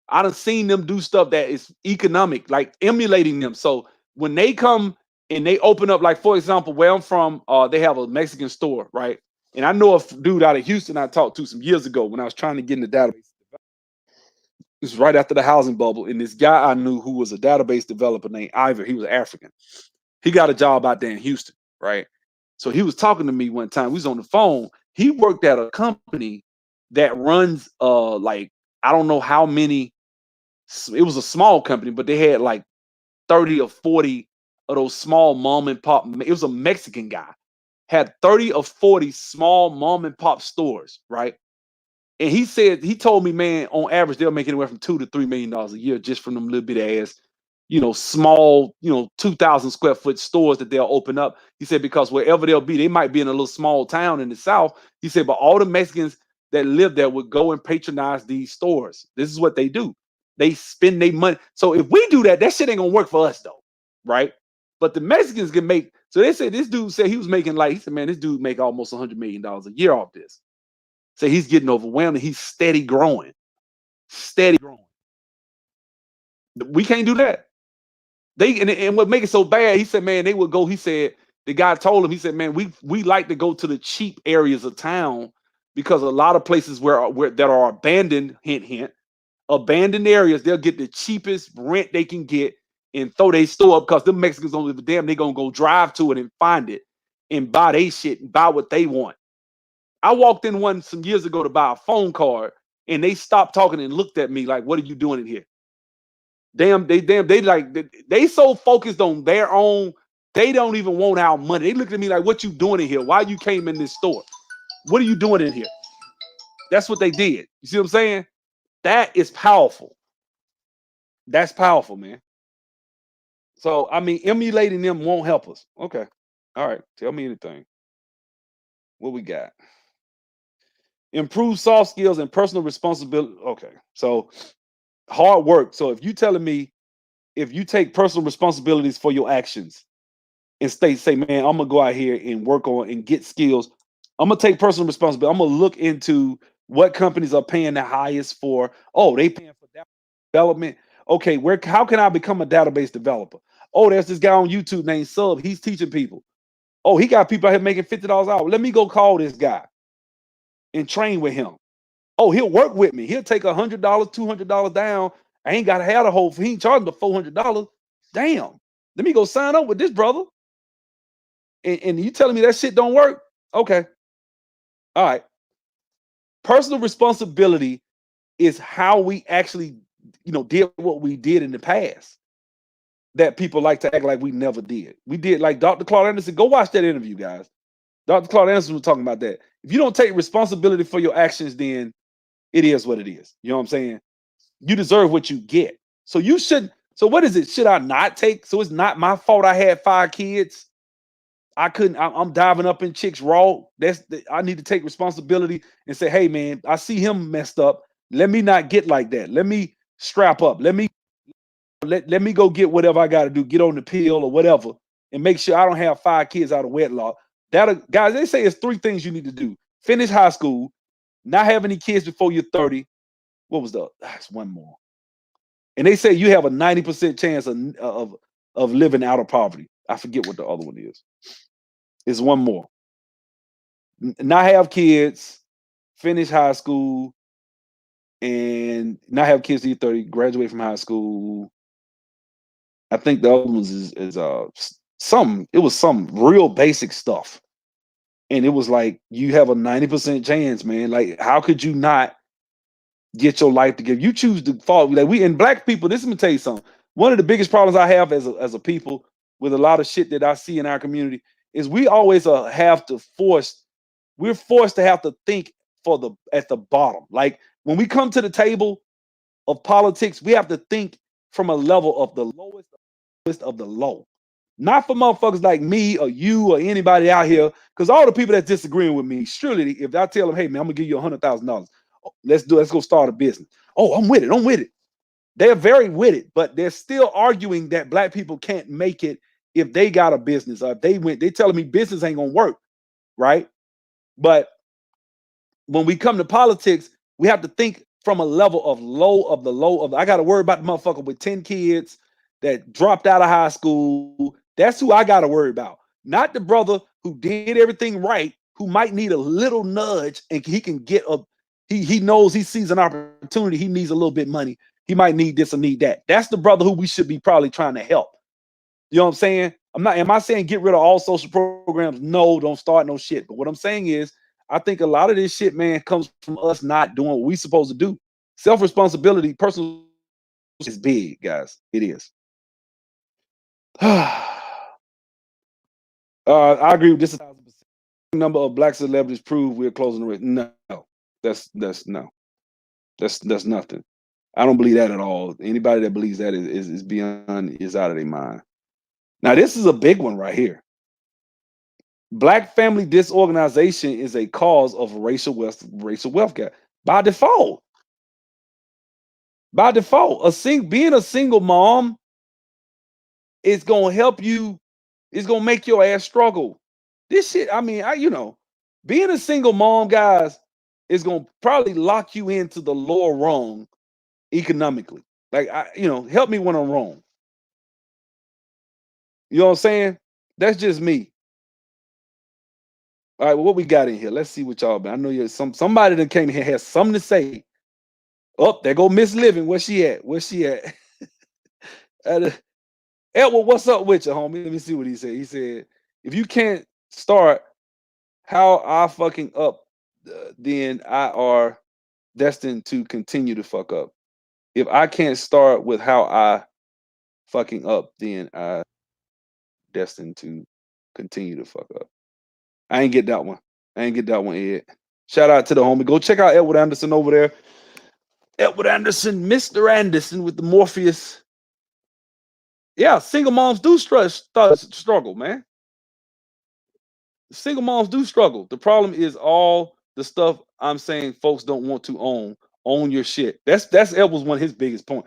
I done seen them do stuff that is economic, like emulating them. So when they come and they open up, like for example, where I'm from, they have a Mexican store, right? And I know a dude out of Houston I talked to some years ago when I was trying to get in the database. This was right after the housing bubble, and this guy I knew who was a database developer named Ivor, he was African. He got a job out there in Houston, right? So he was talking to me one time. We was on the phone. He worked at a company that runs like I don't know how many. It was a small company, but they had like 30 or 40 of those small mom and pop. It was a Mexican guy, had 30 or 40 small mom and pop stores, right? And he told me, man, on average, they'll make anywhere from $2 to $3 million a year just from them little bit ass, small, 2,000 square foot stores that they'll open up. He said, because wherever they'll be, they might be in a little small town in the South. He said, but all the Mexicans that live there would go and patronize these stores. This is what they do. They spend their money. So if we do that, that shit ain't gonna work for us though, right? But the Mexicans can make. So they said this dude said he was making like he said, man, this dude make almost $100 million a year off this. So he's getting overwhelmed and he's steady growing, steady growing. We can't do that. They and what make it so bad, he said, man, they would go. He said the guy told him, he said, man, we like to go to the cheap areas of town because a lot of places where that are abandoned, hint hint, abandoned areas, they'll get the cheapest rent they can get and throw their store up because the Mexicans don't give a damn. They're gonna go drive to it and find it and buy their shit and buy what they want. I walked in one some years ago to buy a phone card and they stopped talking and looked at me like, what are you doing in here? They like they so focused on their own, they don't even want our money. They looked at me like, what you doing in here? Why you came in this store? What are you doing in here? That's what they did. You see what I'm saying? That is powerful. That's powerful, man. So I mean, emulating them won't help us. Okay. All right. Tell me anything. What we got? Improve soft skills and personal responsibility. Okay. So hard work. So if you telling me if you take personal responsibilities for your actions and say, man, I'm gonna go out here and work on and get skills. I'm gonna take personal responsibility. I'm gonna look into what companies are paying the highest for. Oh, they paying for development. Okay, how can I become a database developer? Oh, there's this guy on YouTube named Sub. He's teaching people. Oh, he got people out here making $50 an hour. Let me go call this guy and train with him. Oh, he'll work with me. He'll take $100, $200 down. I ain't got to have the whole. He ain't charging the $400. Damn. Let me go sign up with this brother. And you telling me that shit don't work? Okay. All right. Personal responsibility is how we actually, did what we did in the past that people like to act like we never did. We did like Dr. Claude Anderson. Go watch that interview, guys. Dr. Claude Anderson was talking about that. If you don't take responsibility for your actions, then it is what it is. You know what I'm saying? You deserve what you get. So you should. So what is it? Should I not take? So it's not my fault I had 5 kids. I couldn't. I'm diving up in chicks raw. I need to take responsibility and say, hey man, I see him messed up. Let me not get like that. Let me strap up. Let me go get whatever I got to do. Get on the pill or whatever, and make sure I don't have 5 kids out of wedlock. Guys, they say it's 3 things you need to do: finish high school, not have any kids before you're 30. What was that's one more. And they say you have a 90% chance of living out of poverty. I forget what the other one is. It's one more. Not have kids, finish high school, and not have kids till you're 30, graduate from high school. I think the other ones is it was some real basic stuff. And it was like you have a 90% chance, man. Like, how could you not get your life together? You choose to fall. Like we and black people, this is me tell you something. One of the biggest problems I have as a people with a lot of shit that I see in our community is we always we're forced to have to think at the bottom. Like when we come to the table of politics, we have to think from a level of the lowest of the low. Not for motherfuckers like me or you or anybody out here, because all the people that's disagreeing with me, surely if I tell them, hey man, I'm gonna give you $100,000, let's go start a business. Oh, I'm with it. They're very with it, but they're still arguing that black people can't make it if they got a business or if they telling me business ain't gonna work, right? But when we come to politics, we have to think from a level of the low of. I got to worry about the motherfucker with 10 kids that dropped out of high school. That's who I got to worry about. Not the brother who did everything right, who might need a little nudge and he can get a. He knows he sees an opportunity. He needs a little bit of money. He might need this or need that. That's the brother who we should be probably trying to help. You know what I'm saying? Am I saying get rid of all social programs? No, don't start no shit. But what I'm saying is, I think a lot of this shit, man, comes from us not doing what we supposed to do. Self-responsibility, personal is big, guys. It is. I agree with this. 1,000%. Number of black celebrities prove we're closing the race. No, that's no. That's nothing. I don't believe that at all. Anybody that believes that is beyond is out of their mind. Now, this is a big one right here. Black family disorganization is a cause of racial wealth gap by default. By default, being a single mom is gonna help you. It's gonna make your ass struggle. This shit. I mean, being a single mom, guys, is gonna probably lock you into the lower rung economically. Like, help me when I'm wrong. You know what I'm saying? That's just me. All right, well, what we got in here? Let's see what y'all. I know you're somebody that came here has something to say. Oh, there go Miss Living. Where she at? Where she at? Edward, what's up with you, homie? Let me see what he said. He said, if you can't start how I fucking up, then I are destined to continue to fuck up. If I can't start with how I fucking up, then I destined to continue to fuck up. I ain't get that one. Ed. Shout out to the homie. Go check out Edward Anderson over there. Edward Anderson, Mr. Anderson with the Morpheus. Yeah, single moms do struggle, man. Single moms do struggle. The problem is all the stuff I'm saying folks don't want to own. Own your shit. That's Edward's one of his biggest point.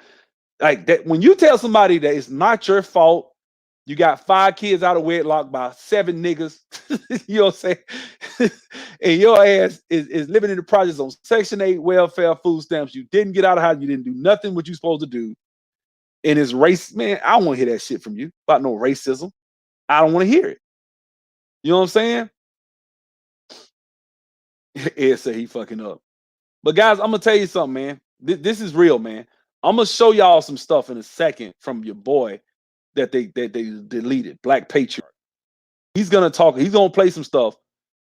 Like that, when you tell somebody that it's not your fault, you got 5 kids out of wedlock by 7 niggas, you know what I'm saying? And your ass is living in the projects on Section 8 welfare food stamps. You didn't get out of house, you didn't do nothing what you supposed to do. And it's race, man. I don't want to hear that shit from you about no racism. I don't want to hear it. You know what I'm saying? Ed said he fucking up. But guys, I'm gonna tell you something, man. This is real, man. I'm gonna show y'all some stuff in a second from your boy that they deleted, Black Patriarch. He's gonna talk. He's gonna play some stuff.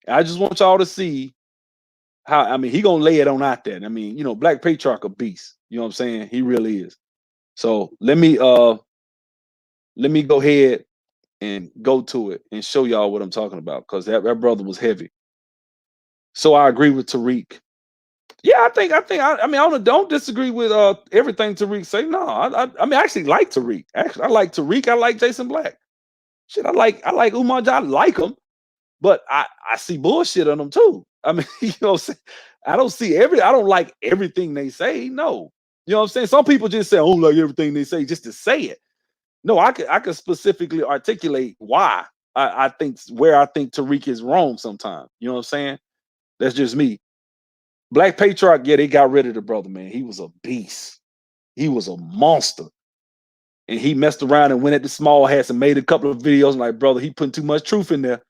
I just want y'all to see how. I mean, he gonna lay it on out there. I mean, Black Patriarch a beast. You know what I'm saying? He really is. So let me go ahead and go to it and show y'all what I'm talking about, because that brother was heavy. So I agree with Tariq. Yeah, I mean, I don't disagree with everything Tariq say. No, I mean, I actually like Tariq. Actually, I like Tariq. I like Jason Black. Shit, I like Umar. I like him, but I see bullshit on them too. I mean, what I'm saying? I don't like everything they say. No, you know what I'm saying? Some people just say I don't like everything they say just to say it. No, I could specifically articulate why I think where I think Tariq is wrong sometimes. You know what I'm saying? That's just me. Black Patriarch, yeah, they got rid of the brother, man. He was a beast. He was a monster. And he messed around and went at the small hats and made a couple of videos. I'm like, brother, he putting too much truth in there.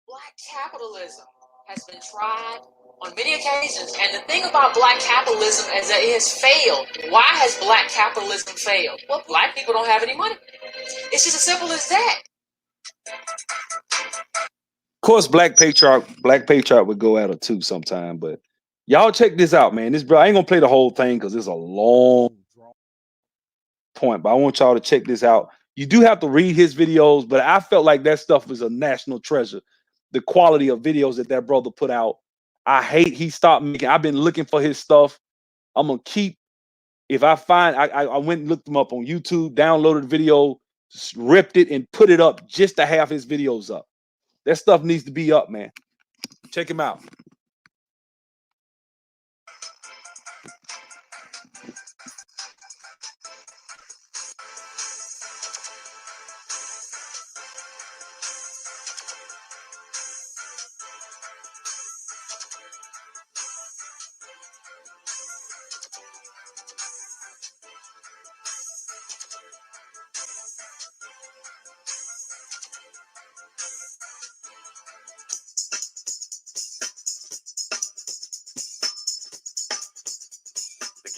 Black capitalism has been tried on many occasions. And the thing about black capitalism is that it has failed. Why has black capitalism failed? Well, black people don't have any money. It's just as simple as that. Of course, Black Patriarch would go at her too sometime, but y'all check this out, man. This bro, I ain't gonna play the whole thing because it's a long point, but I want y'all to check this out. You do have to read his videos, but I felt like that stuff was a national treasure. The quality of videos that brother put out. I hate he stopped making. I've been looking for his stuff. I'm gonna keep. If I find, I went and looked him up on YouTube, downloaded the video, ripped it, and put it up just to have his videos up. That stuff needs to be up, man. Check him out.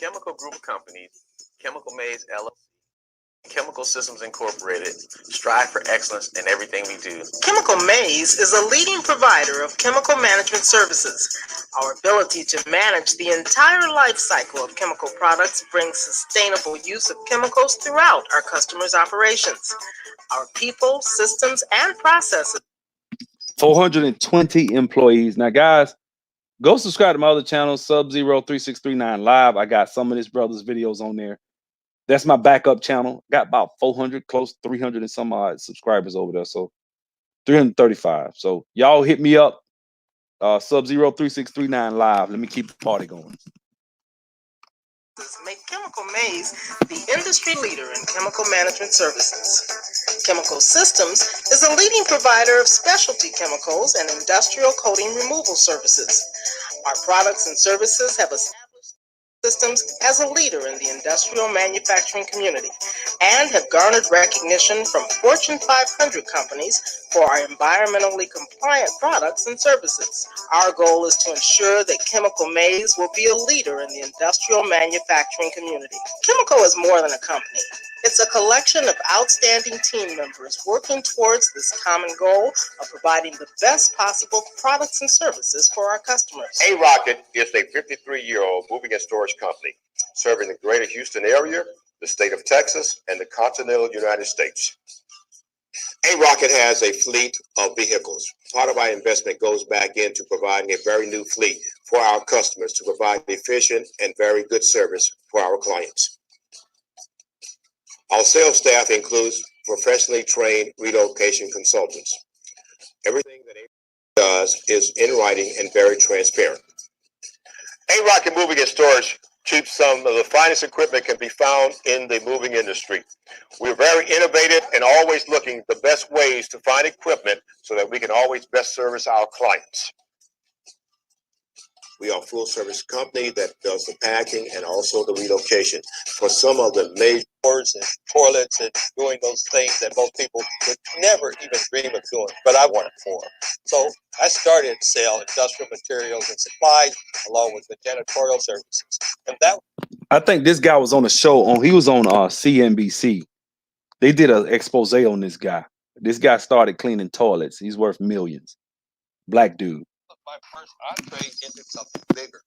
Chemical Group of Companies, Chemical Maze LLC, Chemical Systems Incorporated strive for excellence in everything we do. Chemical Maze is a leading provider of chemical management services. Our ability to manage the entire life cycle of chemical products brings sustainable use of chemicals throughout our customers' operations. Our people, systems, and processes. 420 employees. Now, guys, go subscribe to my other channel, Sub-Zero3639 Live. I got some of this brother's videos on there. That's my backup channel. Got about 400, close to 300 and some odd subscribers over there. So 335. So y'all hit me up. Sub-Zero3639 Live. Let me keep the party going. Make Chemical Maze the industry leader in chemical management services. Chemical Systems is a leading provider of specialty chemicals and industrial coating removal services. Our products and services have established Systems as a leader in the industrial manufacturing community and have garnered recognition from Fortune 500 companies for our environmentally compliant products and services. Our goal is to ensure that Chemical Maze will be a leader in the industrial manufacturing community. Chemical is more than a company. It's a collection of outstanding team members working towards this common goal of providing the best possible products and services for our customers. A-Rocket is a 53-year-old moving and storage company serving the greater Houston area, the state of Texas, and the continental United States. A-Rocket has a fleet of vehicles. Part of our investment goes back into providing a very new fleet for our customers to provide efficient and very good service for our clients. Our sales staff includes professionally trained relocation consultants. Everything that A-Rocket does is in writing and very transparent. A-Rocket Moving and Storage keeps some of the finest equipment can be found in the moving industry. We're very innovative and always looking the best ways to find equipment so that we can always best service our clients. We are a full service company that does the packing and also the relocation for some of the major doors and toilets and doing those things that most people would never even dream of doing, but I want it for them. So I started to sell industrial materials and supplies along with the janitorial services. And that I think this guy was on a show he was on CNBC. They did an expose on this guy. This guy started cleaning toilets. He's worth millions. Black dude. my first entree into something bigger.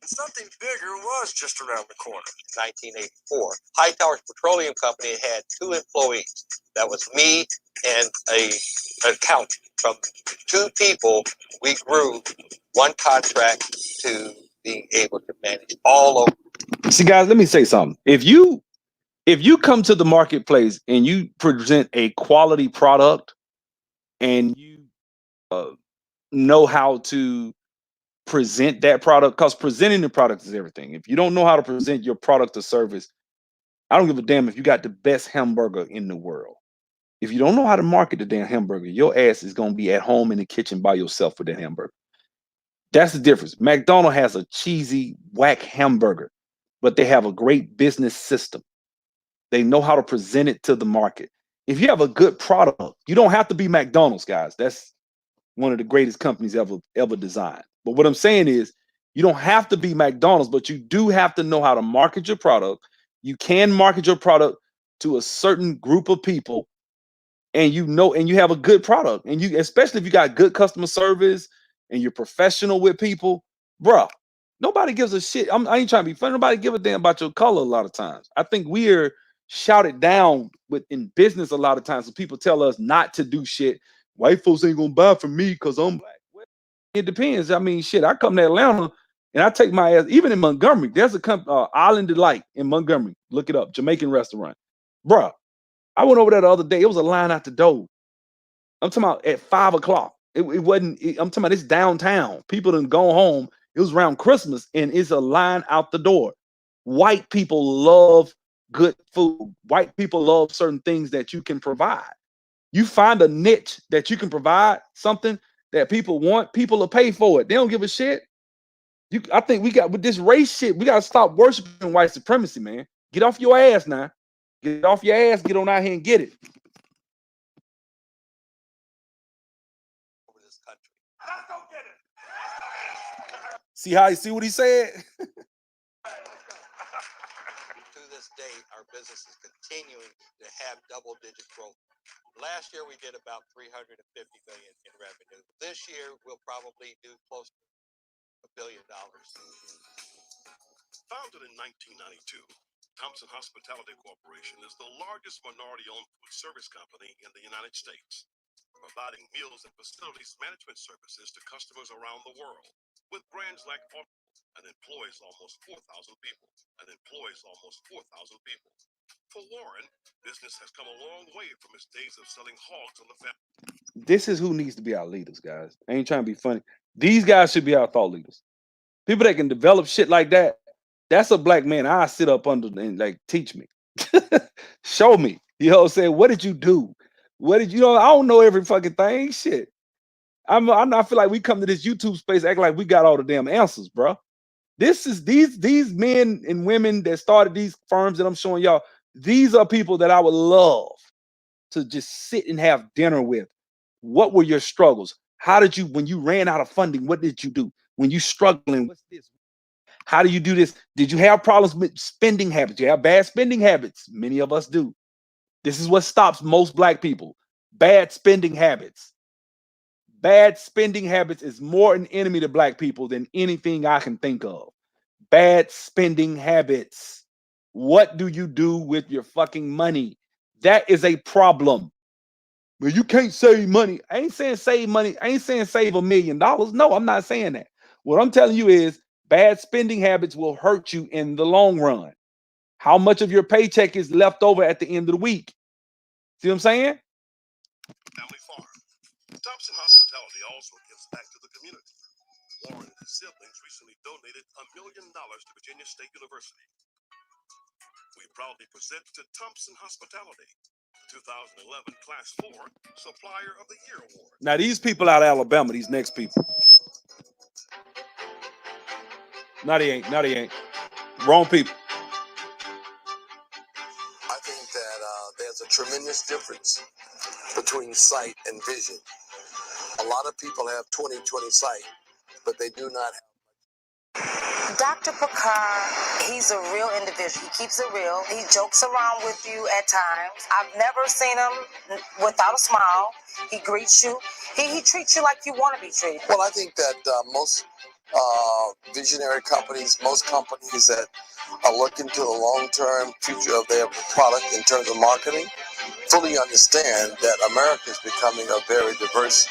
And something bigger was just around the corner. 1984, High Towers Petroleum Company had 2 employees. That was me and an accountant. From 2 people, we grew 1 contract to being able to manage all over. See, guys, let me say something. If you come to the marketplace and you present a quality product and you know how to present that product, because presenting the product is everything. If you don't know how to present your product or service, I don't give a damn if you got the best hamburger in the world. If you don't know how to market the damn hamburger, your ass is going to be at home in the kitchen by yourself with that hamburger. That's the difference. McDonald's has a cheesy, whack hamburger, but they have a great business system. They know how to present it to the market. If you have a good product, you don't have to be McDonald's, guys. That's one of the greatest companies ever designed. But what I'm saying is, you don't have to be McDonald's, but you do have to know how to market your product. You can market your product to a certain group of people, and you have a good product, and you, especially if you got good customer service and you're professional with people, bruh. Nobody gives a shit. I ain't trying to be funny. Nobody give a damn about your color a lot of times. I think we're shouted down in business a lot of times. So people tell us not to do shit. White folks ain't gonna buy from me because I'm black. Well, it depends. I mean, shit. I come to Atlanta and I take my ass. Even in Montgomery, there's a company, Island Delight in Montgomery. Look it up. Jamaican restaurant, bruh. I went over there the other day. It was a line out the door. I'm talking about at 5 o'clock. It wasn't. I'm talking about it's downtown. People done go home. It was around Christmas, and it's a line out the door. White people love good food. White people love certain things that you can provide. You find a niche that you can provide something that people want, people will pay for it. They don't give a shit. I think we got with this race shit, we gotta stop worshiping white supremacy, man. Get off your ass now. Get off your ass, get on out here and get it. Over this country. See what he said? last year we did about 350 million in revenue. This year we'll probably do close to $1 billion. Founded in 1992, Thompson Hospitality Corporation is the largest minority-owned food service company in the United States, providing meals and facilities management services to customers around the world, with brands like Audible, and employs almost 4,000 people. For Warren, business has come a long way from his days of selling hogs on the family. This is who needs to be our leaders, guys. I ain't trying to be funny. These guys should be our thought leaders. People that can develop shit like that. That's a black man I sit up under and like teach me. Show me. You know what I'm saying? What did you do? What did you know? I don't know every fucking thing. Shit. I feel like we come to this YouTube space acting like we got all the damn answers, bro. This is these men and women that started these firms that I'm showing y'all. These are people that I would love to just sit and have dinner with. What were your struggles? How did you, when you ran out of funding, what did you do? When you struggling, what's this? How do you do this? Did you have problems with spending habits? You have bad spending habits. Many of us do. This is what stops most black people. Bad spending habits. Bad spending habits is more an enemy to black people than anything I can think of. Bad spending habits. What do you do with your fucking money? That is a problem. Well, you can't save money. I ain't saying save money. I ain't saying save $1 million. No, I'm not saying that. What I'm telling you is bad spending habits will hurt you in the long run. How much of your paycheck is left over at the end of the week? See what I'm saying? Family farm. Thompson Hospitality also gives back to the community. Warren and his siblings recently donated $1 million to Virginia State University. We proudly present to Thompson Hospitality, 2011 Class 4 Supplier of the Year Award. Now, these people out of Alabama, these next people. No, they ain't. No, they ain't. Wrong people. I think that there's a tremendous difference between sight and vision. A lot of people have 20/20 sight, but they do not have. Dr. Picard, he's a real individual. He keeps it real. He jokes around with you at times. I've never seen him without a smile. He greets you. He treats you like you want to be treated. Well, I think that most visionary companies, most companies that are looking to the long-term future of their product in terms of marketing, fully understand that America is becoming a very diverse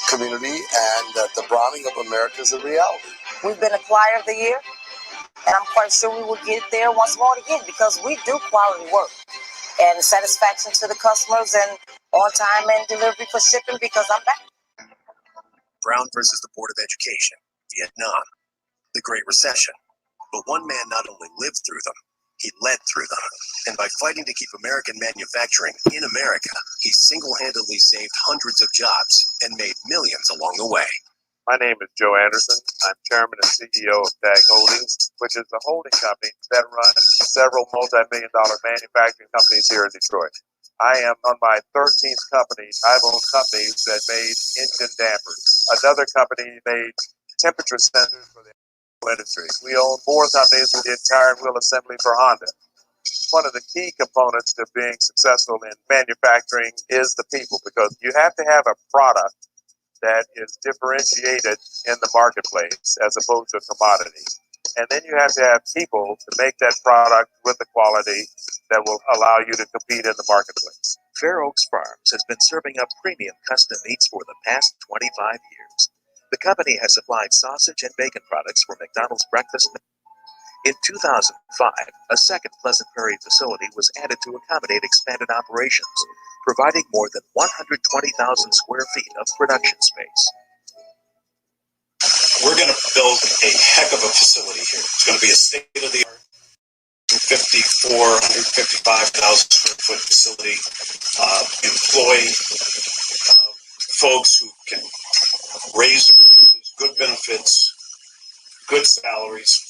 community and that the browning of America is a reality. We've been Acquire of the Year, and I'm quite sure we will get there once more again because we do quality work and satisfaction to the customers and on time and delivery for shipping because I'm back. Brown versus the Board of Education, Vietnam, the Great Recession. But one man not only lived through them, he led through them. And by fighting to keep American manufacturing in America, he single-handedly saved hundreds of jobs and made millions along the way. My name is Joe Anderson. I'm chairman and CEO of TAG Holdings, which is a holding company that runs several multi-million-dollar manufacturing companies here in Detroit. I am on my 13th company. I've owned companies that made engine dampers. Another company made temperature sensors for the industry. We own 4 companies with the entire wheel assembly for Honda. One of the key components to being successful in manufacturing is the people, because you have to have a product that is differentiated in the marketplace as opposed to a commodity. And then you have to have people to make that product with the quality that will allow you to compete in the marketplace. Fair Oaks Farms has been serving up premium custom meats for the past 25 years. The company has supplied sausage and bacon products for McDonald's breakfast. In 2005, a second Pleasant Prairie facility was added to accommodate expanded operations, providing more than 120,000 square feet of production space. We're going to build a heck of a facility here. It's going to be a state-of-the-art 155,000 square foot facility. Employ folks who can raise good benefits, good salaries.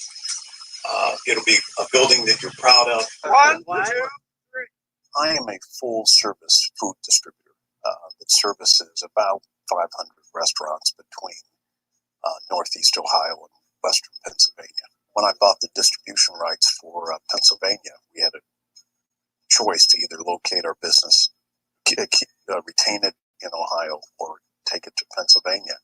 It'll be a building that you're proud of. I am a full-service food distributor that services about 500 restaurants between Northeast Ohio and Western Pennsylvania. When I bought the distribution rights for Pennsylvania, we had a choice to either locate our business retain it in Ohio or take it to Pennsylvania.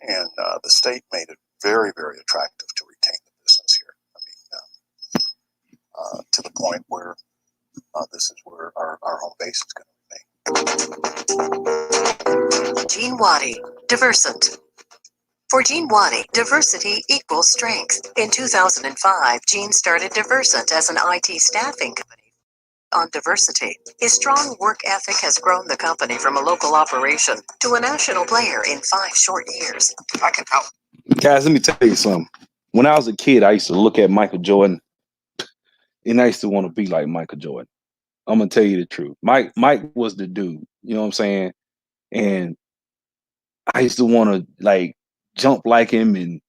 And the state made it very, very attractive to retain the business here. I mean, to the point where this is where our home base is going to remain. Gene Waddy, Diversant. For Gene Waddy, diversity equals strength. In 2005, Gene started Diversant as an IT staffing company on diversity. His strong work ethic has grown the company from a local operation to a national player in 5 short years. I can help. Guys, let me tell you something. When I was a kid, I used to look at Michael Jordan, and I used to want to be like Michael Jordan. I'm gonna tell you the truth. Mike was the dude. You know what I'm saying? And I used to want to like jump like him, and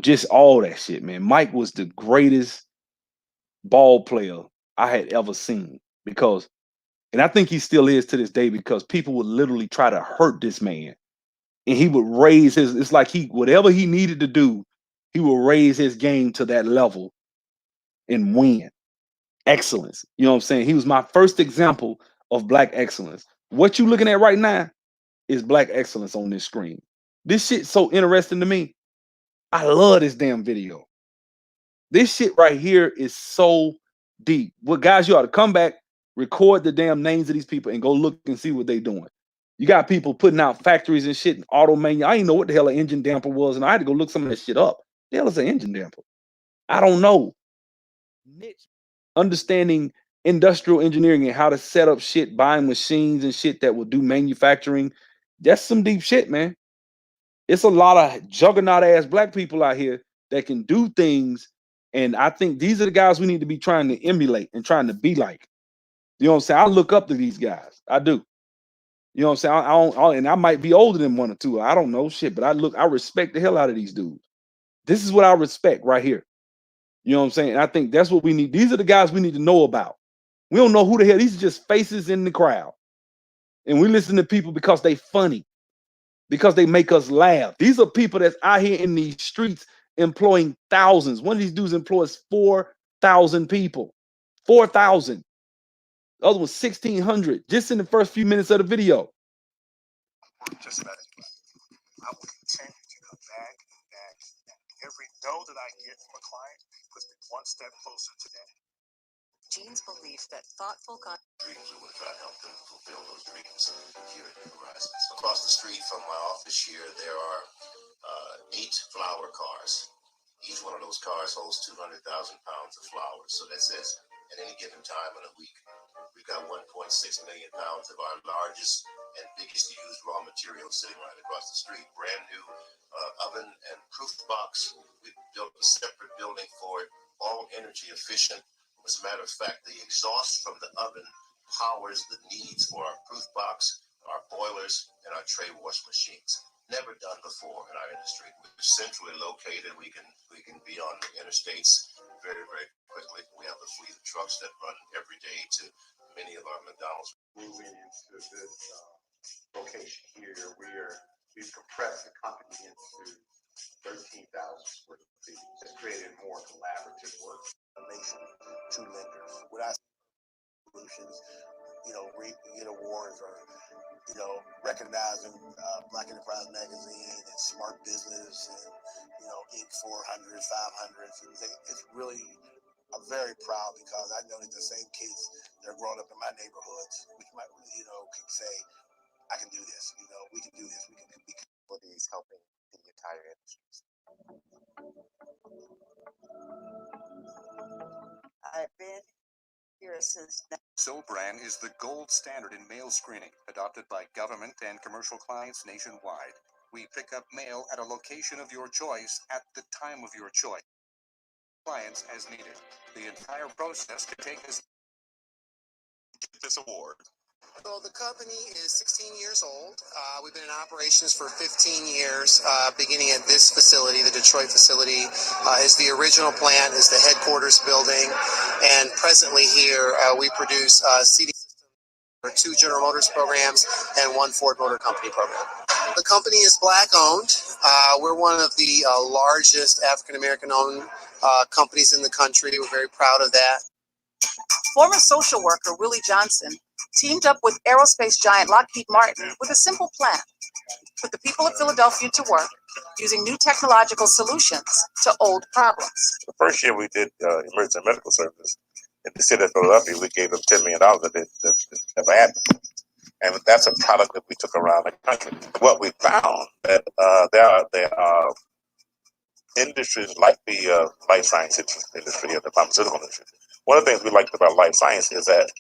just all that shit, man. Mike was the greatest ball player I had ever seen because, and I think he still is to this day, because people would literally try to hurt this man, and he would raise his. It's like whatever he needed to do, he would raise his game to that level and win. Excellence. You know what I'm saying? He was my first example of black excellence. What you looking at right now is black excellence on this screen. This shit's so interesting to me. I love this damn video. This shit right here is so deep. Well, guys, you ought to come back, record the damn names of these people, and go look and see what they doing. You got people putting out factories and shit, and auto manu. I didn't know what the hell an engine damper was, and I had to go look some of that shit up. The hell is an engine damper? I don't know. Niche. Understanding industrial engineering and how to set up shit, buying machines and shit that will do manufacturing. That's some deep shit, man. It's a lot of juggernaut ass black people out here that can do things. And I think these are the guys we need to be trying to emulate and trying to be like. You know what I'm saying? I look up to these guys. I do. You know what I'm saying? And I might be older than one or two. I don't know shit, but I respect the hell out of these dudes. This is what I respect right here. You know what I'm saying? And I think that's what we need. These are the guys we need to know about. We don't know who the hell. These are just faces in the crowd. And we listen to people because they funny, because they make us laugh. These are people that's out here in these streets employing thousands. One of these dudes employs 4,000 people. 4,000. The other was 1,600 just in the first few minutes of the video. Just about anybody. I will continue to come back and back. Every no that I get from a client puts me one step closer to that. Gene's belief that thoughtful dreams, we want to try to help them fulfill those dreams here at New Horizons. Across the street from my office here, there are 8 flower cars. Each one of those cars holds 200,000 pounds of flowers. So that says at any given time in a week, we've got 1.6 million pounds of our largest and biggest used raw material sitting right across the street. Brand new oven and proof box. We built a separate building for it, all energy efficient. As a matter of fact, the exhaust from the oven powers the needs for our proof box, our boilers, and our tray wash machines. Never done before in our industry. We're centrally located. We can be on the interstates very, very quickly. We have a fleet of trucks that run every day to many of our McDonald's. Moving into this location here, we've compressed the company into 13,000 square feet. It's created more collaborative work. Nation to lenders. What I solutions, awards or recognizing Black Enterprise Magazine and Smart Business and Inc. 400, 500s. It's really, I'm very proud because I know that the same kids that are growing up in my neighborhoods, which might can say, I can do this. We can do this. We can for these helping the entire industry. I've been here since. Zobran is the gold standard in mail screening, adopted by government and commercial clients nationwide. We pick up mail at a location of your choice at the time of your choice. Clients as needed. The entire process can take us to get this award. So the company is 16 years old. We've been in operations for 15 years, beginning at this facility. The Detroit facility is the original plant, is the headquarters building. And presently here, we produce seating systems for 2 General Motors programs and 1 Ford Motor Company program. The company is Black owned. We're one of the largest African-American owned companies in the country. We're very proud of that. Former social worker Willie Johnson teamed up with aerospace giant Lockheed Martin with a simple plan: put the people of Philadelphia to work using new technological solutions to old problems. The first year we did emergency medical service in the city of Philadelphia, we gave them $10 million that never happened. And that's a product that we took around the country. What we found that there are industries like the life science industry or the pharmaceutical industry. One of the things we liked about life science is that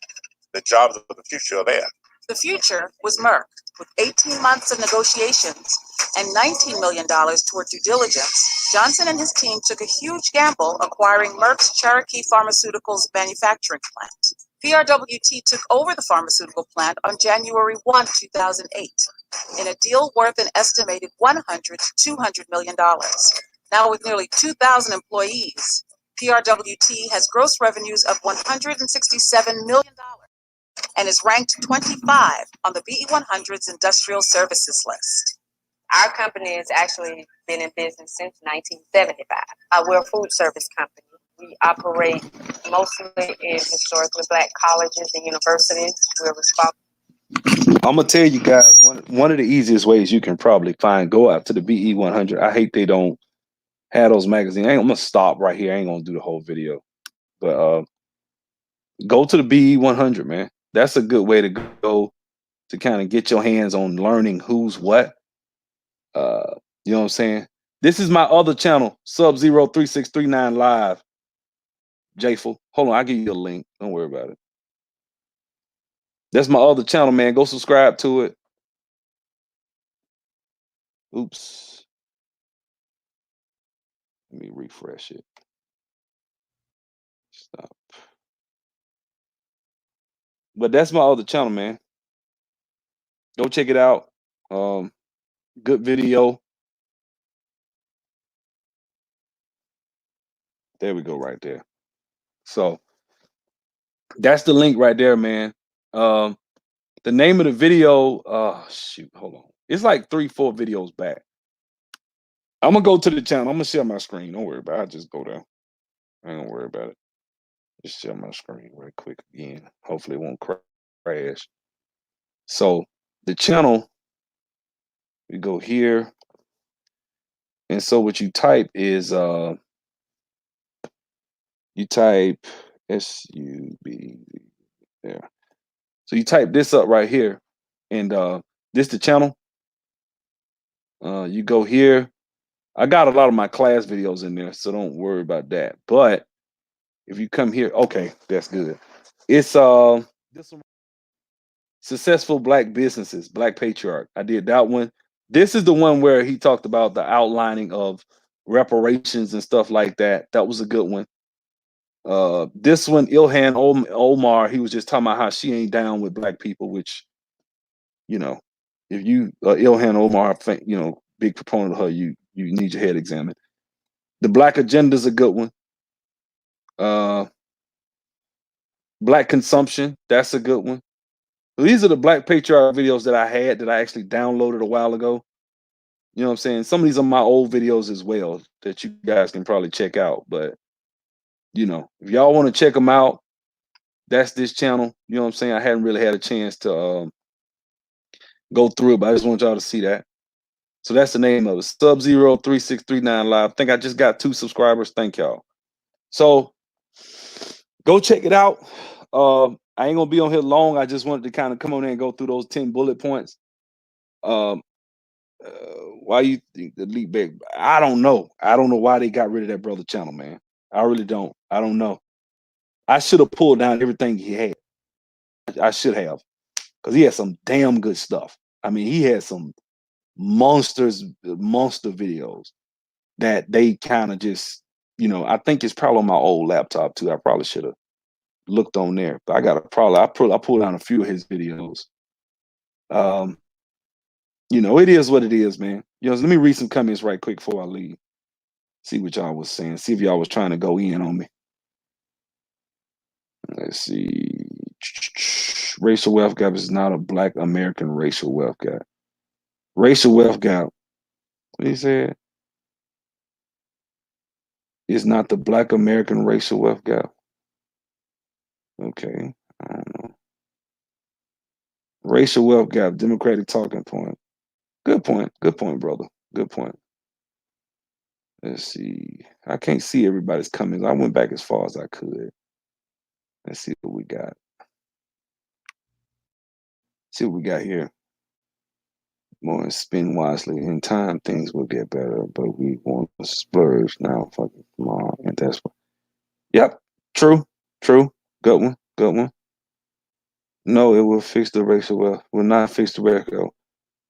the jobs of the future are there. The future was Merck, with 18 months of negotiations and $19 million toward due diligence. Johnson and his team took a huge gamble acquiring Merck's Cherokee Pharmaceuticals manufacturing plant. PRWT took over the pharmaceutical plant on January 1, 2008, in a deal worth an estimated $100 to $200 million. Now, with nearly 2,000 employees, PRWT has gross revenues of $167 million and is ranked 25 on the BE100's industrial services list. Our company has actually been in business since 1975. We're a food service company. We operate mostly in historically Black colleges and universities. We're responsible. I'm gonna tell you guys one of the easiest ways you can probably go out to the BE100. I hate they don't have those magazines. I'm gonna stop right here. I ain't gonna do the whole video, but go to the BE100, man. That's a good way to go to kind of get your hands on learning who's what. You know what I'm saying? This is my other channel, Sub-Zero 3639 Live. Jayful. Hold on, I'll give you a link. Don't worry about it. That's my other channel, man. Go subscribe to it. Oops. Let me refresh it. Stop. But that's my other channel, man. Go check it out. Good video. There we go, right there. So that's the link right there, man. The name of the video, shoot, hold on. It's like 3-4 videos back. I'm gonna go to the channel. I'm gonna share my screen. Don't worry about it. I'll just go there. I ain't gonna worry about it. Just share my screen right quick again. Hopefully it won't crash. So the channel, we go here. And so what you type is you type SUB there. So you type this up right here, and this the channel. You go here. I got a lot of my class videos in there, so don't worry about that. But if you come here, okay, that's good. It's this one, Successful Black Businesses, Black Patriarch. I did that one. This is the one where he talked about the outlining of reparations and stuff like that. That was a good one. This one, Ilhan Omar, he was just talking about how she ain't down with Black people, which, you know, if you Ilhan Omar, you know, big proponent of her, you need your head examined. The Black Agenda is a good one. Black Consumption, that's a good one. These are the Black Patriarch videos that I had that I actually downloaded a while ago. You know what I'm saying? Some of these are my old videos as well that you guys can probably check out. But, you know, if y'all want to check them out, that's this channel. You know what I'm saying? I hadn't really had a chance to go through it, but I just want y'all to see that. So that's the name of it. Sub-Zero 3639 Live. I think I just got 2 subscribers. Thank y'all. So go check it out. I ain't gonna be on here long. I just wanted to kind of come on in and go through those 10 bullet points. Why you think the leak back? I don't know. I don't know why they got rid of that brother channel, man. I really don't. I don't know. I should have pulled down everything he had. I should have, because he had some damn good stuff. I mean, he had some monster videos that they kind of just, you know, I think it's probably on my old laptop too. I probably should have looked on there, but I pulled down a few of his videos. You know, it is what it is, man. You know, let me read some comments right quick before I leave. See what y'all was saying. See if y'all was trying to go in on me. Let's see. Racial wealth gap is not a Black American racial wealth gap. Racial wealth gap. What he said? Is not the Black American racial wealth gap. Okay. I don't know. Racial wealth gap, Democratic talking point. Good point. Good point, brother. Good point. Let's see. I can't see everybody's comments. I went back as far as I could. Let's see what we got. See what we got here. More spend wisely. In time, things will get better, but we want to splurge now. Fucking tomorrow, and that's what. Yep. True. True. Good one. Good one. No, it will fix the racial wealth. Will not fix the racial.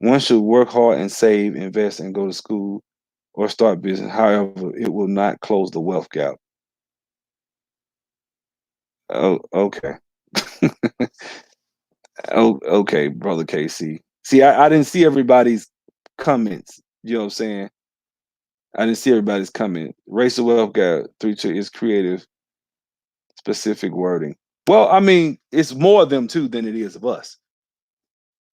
One should work hard and save, invest, and go to school or start business. However, it will not close the wealth gap. Oh, okay. Oh, okay, brother KC. See, I didn't see everybody's comments. You know what I'm saying? I didn't see everybody's comment. Racial wealth gap 3 is creative, specific wording. Well, I mean, it's more of them too than it is of us.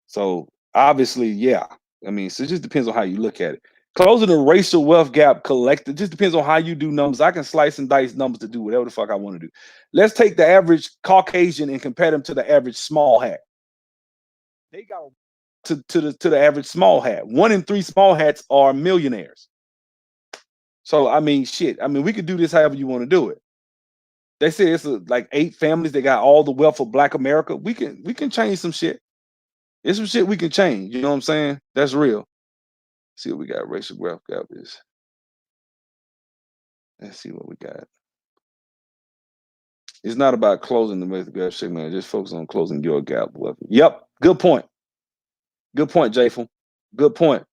So obviously, yeah. I mean, so it just depends on how you look at it. Closing the racial wealth gap collective just depends on how you do numbers. I can slice and dice numbers to do whatever the fuck I want to do. Let's take the average Caucasian and compare them to the average small hat. They got to the average small hat. 1 in 3 small hats are millionaires. So I mean, shit. I mean, we could do this however you want to do it. They say it's like 8 families. They got all the wealth of Black America. We can change some shit. It's some shit we can change. You know what I'm saying? That's real. See what we got. Racial wealth gap is. Let's see what we got. It's not about closing the wealth gap, shit, man. Just focus on closing your gap. Yep. Good point. Good point, Jayful. Good point.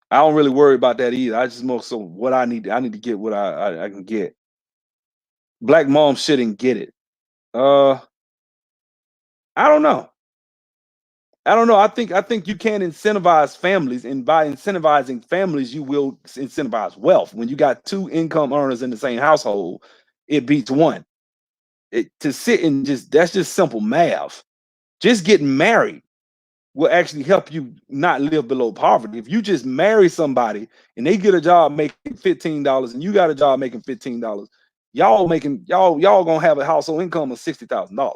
I don't really worry about that either. I just more so what I need. I need to get what I can get. Black mom shouldn't get it. I don't know. I don't know. I think you can incentivize families, and by incentivizing families, you will incentivize wealth. When you got 2 income earners in the same household, it beats 1. To sit and that's just simple math. Just getting married will actually help you not live below poverty. If you just marry somebody and they get a job making $15 and you got a job making $15, y'all gonna have a household income of $60,000.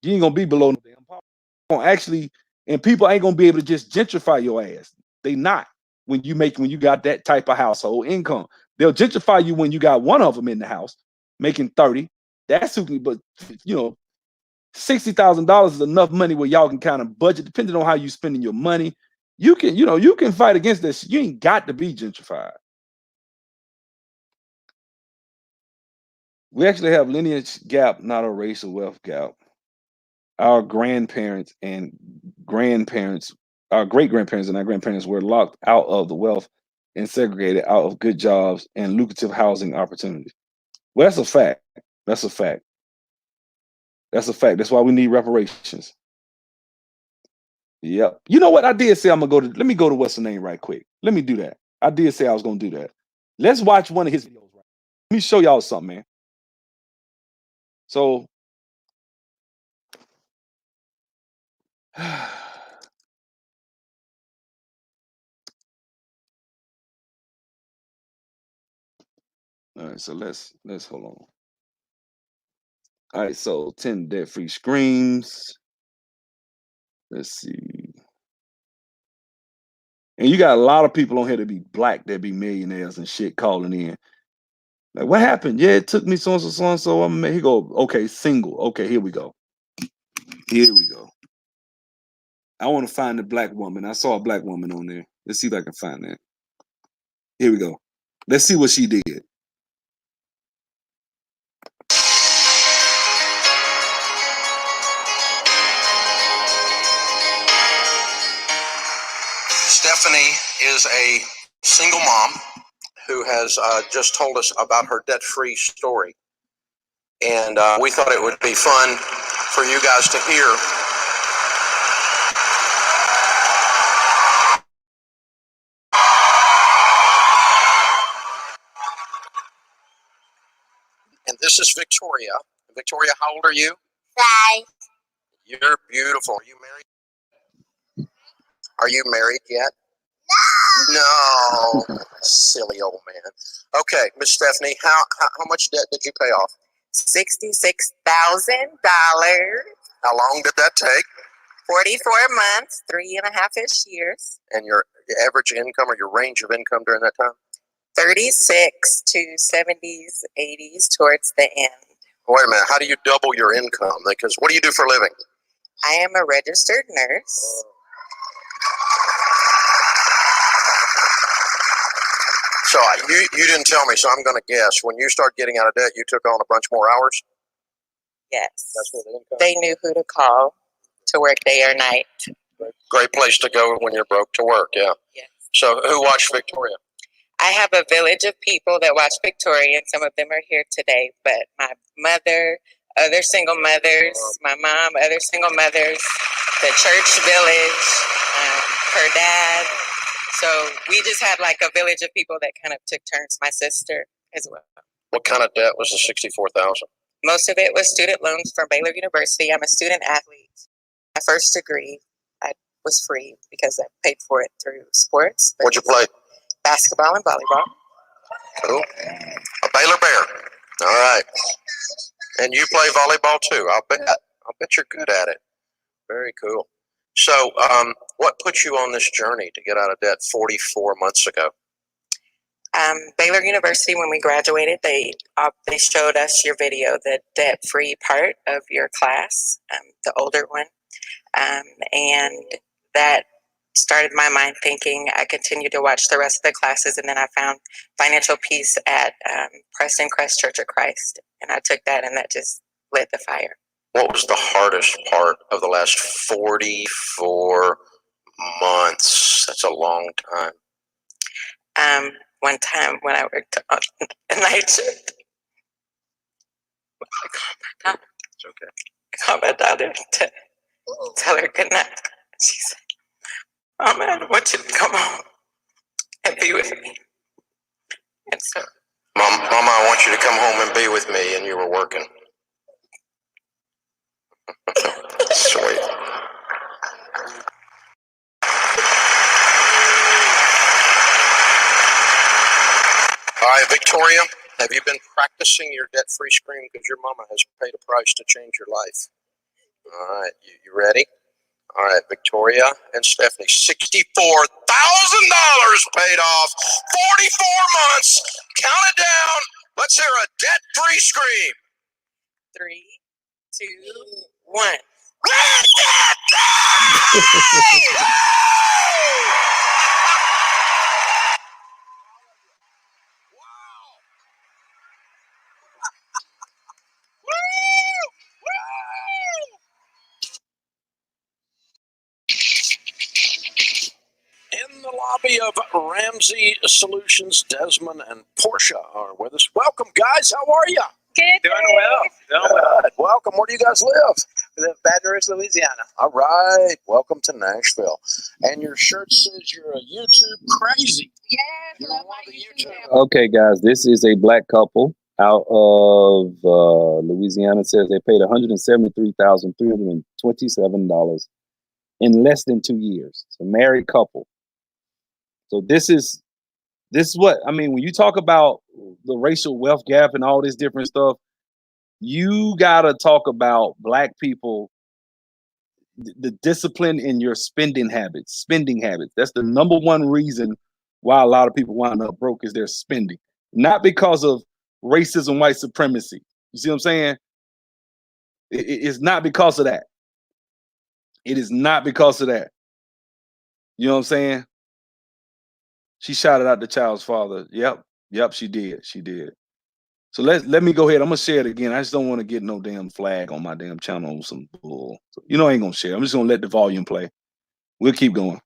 You ain't gonna be below no damn poverty. Actually, and people ain't gonna be able to just gentrify your ass. They not when you got that type of household income. They'll gentrify you when you got one of them in the house making 30. That's who can, but you know, $60,000 is enough money where y'all can kind of budget, depending on how you spending your money. You can fight against this. You ain't got to be gentrified. We actually have lineage gap, not a racial wealth gap. Our grandparents and grandparents, our great grandparents and our grandparents were locked out of the wealth and segregated out of good jobs and lucrative housing opportunities. Well, that's a fact. That's a fact. That's a fact. That's why we need reparations. Yep. You know what? I did say I'm gonna let me go to what's the name right quick. Let me do that. I did say I was gonna do that. Let's watch one of his videos. Let me show y'all something, man. So all right, so let's hold on. All right, so 10 debt-free screams. Let's see. And you got a lot of people on here that be black that be millionaires and shit calling in. Like, what happened? Yeah, it took me so and so, so and so. He go, okay, single. Okay, here we go. Here we go. I want to find the black woman. I saw a black woman on there. Let's see if I can find that. Here we go. Let's see what she did. Stephanie is a single mom who has just told us about her debt-free story. And we thought it would be fun for you guys to hear. And this is Victoria. Victoria, how old are you? 5. You're beautiful. Are you married? Are you married yet? No. Silly old man. Okay, Miss Stephanie, how much debt did you pay off? $66,000. How long did that take? 44 months, 3.5-ish years. And your average income or your range of income during that time? 36 to 70s, 80s towards the end. Wait a minute. How do you double your income? Because what do you do for a living? I am a registered nurse. So you didn't tell me, so I'm going to guess. When you start getting out of debt, you took on a bunch more hours? Yes. That's what the income. They knew who to call to work day or night. Great place to go when you're broke to work, yeah. Yes. So who watched Victoria? I have a village of people that watch Victoria, and some of them are here today. But my mother, other single mothers, my mom, other single mothers, the church village, her dad. So we just had like a village of people that kind of took turns. My sister as well. What kind of debt was the $64,000? Most of it was student loans from Baylor University. I'm a student athlete. My first degree, I was free because I paid for it through sports. What'd you play? Basketball and volleyball. Cool. A Baylor Bear. All right. And you play volleyball too, I'll bet. I'll bet you're good at it. Very cool. So what put you on this journey to get out of debt 44 months ago? Baylor University, when we graduated, they showed us your video, the debt-free part of your class, the older one. And that started my mind thinking. I continued to watch the rest of the classes, and then I found financial peace at Preston Crest Church of Christ. And I took that, and that just lit the fire. What was the hardest part of the last 44 months? That's a long time. One time when I worked on a night shift, I called my daughter to tell her good night. She said, Mama, I want you to come home and be with me. And so, Mama, I want you to come home and be with me, and you were working. Sweet. All right, Victoria, have you been practicing your debt-free scream? Because your mama has paid a price to change your life. All right, you ready? All right, Victoria and Stephanie, $64,000 paid off, 44 months. Count it down. Let's hear a debt-free scream. 3, 2, 1. In the lobby of Ramsey Solutions, Desmond and Portia are with us. Welcome, guys. How are you? Good. Doing well. Good. Welcome. Where do you guys live? We live in Baton Rouge, Louisiana. All right. Welcome to Nashville. And your shirt says you're a YouTube crazy. Yes, You're love one my of the YouTube. Okay, guys, this is a black couple out of Louisiana. It says they paid $173,327 in less than 2 years. It's a married couple. So this is what I mean when you talk about the racial wealth gap and all this different stuff. You gotta talk about black people, the discipline in your spending habits. That's the number one reason why a lot of people wind up broke is their spending, not because of racism, white supremacy. You see what I'm saying? It's not because of that. It is not because of that. You know what I'm saying? She shouted out the child's father. Yep, she did. So let me go ahead. I'm gonna share it again. I just don't want to get no damn flag on my damn channel on some bull. So, I ain't gonna share. I'm just gonna let the volume play. We'll keep going.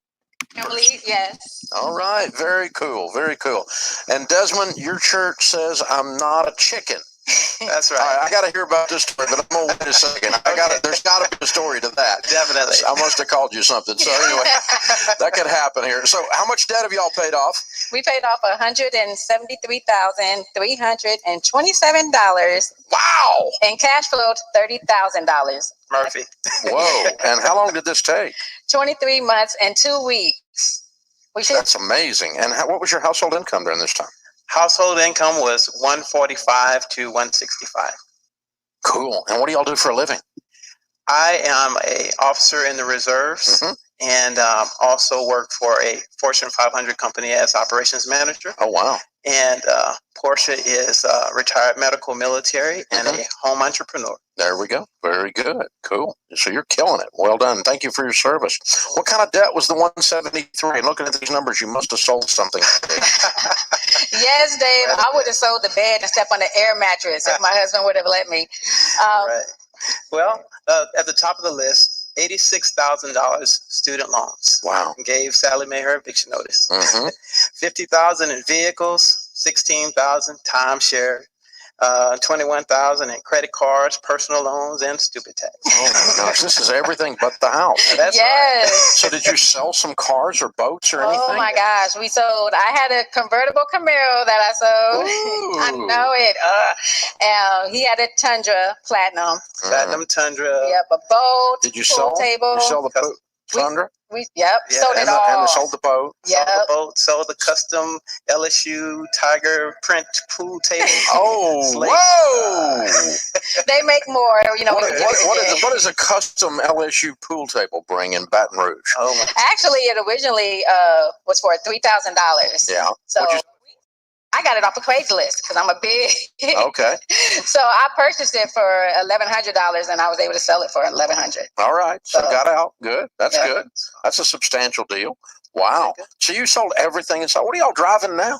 Emily, yes. All right. Very cool. Very cool. And Desmond, your church says I'm not a chicken. That's right. All right, I got to hear about this story, but I'm gonna wait a second. There's got to be a story to that. Definitely. I must have called you something. So anyway, that could happen here. So how much debt have y'all paid off? We paid off $173,327. Wow! And cash flowed $30,000. Murphy. Whoa! And how long did this take? 23 months and 2 weeks. That's amazing. And what was your household income during this time? Household income was $145 to $165. Cool. And what do y'all do for a living? I am a officer in the reserves and also work for a Fortune 500 company as operations manager. Oh, wow. And Portia is retired medical military and a home entrepreneur. There we go. Very good. Cool. So you're killing it. Well done. Thank you for your service. What kind of debt was the 173? Looking at these numbers, you must have sold something. Yes, Dave. I would have sold the bed and slept on the air mattress if my husband would have let me. Right. Well, at the top of the list, $86,000 student loans. Wow. Gave Sally Mae her eviction notice. $50,000 in vehicles, $16,000 timeshare, $21,000 in credit cards, personal loans, and stupid tax. Oh my gosh, this is everything but the house. That's yes. right. So did you sell some cars or boats or anything? Oh my gosh, we sold. I had a convertible Camaro that I sold. I know it. He had a Tundra Platinum. Platinum Tundra. Yep, a boat. Did you pool sell? table? You sell the Tundra? Sold it all. And sold the boat. Yep. Sold the boat. Sold the custom LSU Tiger print pool table. Oh, whoa! They make more. You know. What is a custom LSU pool table bring in Baton Rouge? Oh my. Actually, it originally was for $3,000. Yeah. So I got it off of Craigslist because I'm a big. Okay. So I purchased it for $1,100 and I was able to sell it for $1,100. All right. So got out. Good. That's good. That's a substantial deal. Wow. So you sold everything and so what are y'all driving now?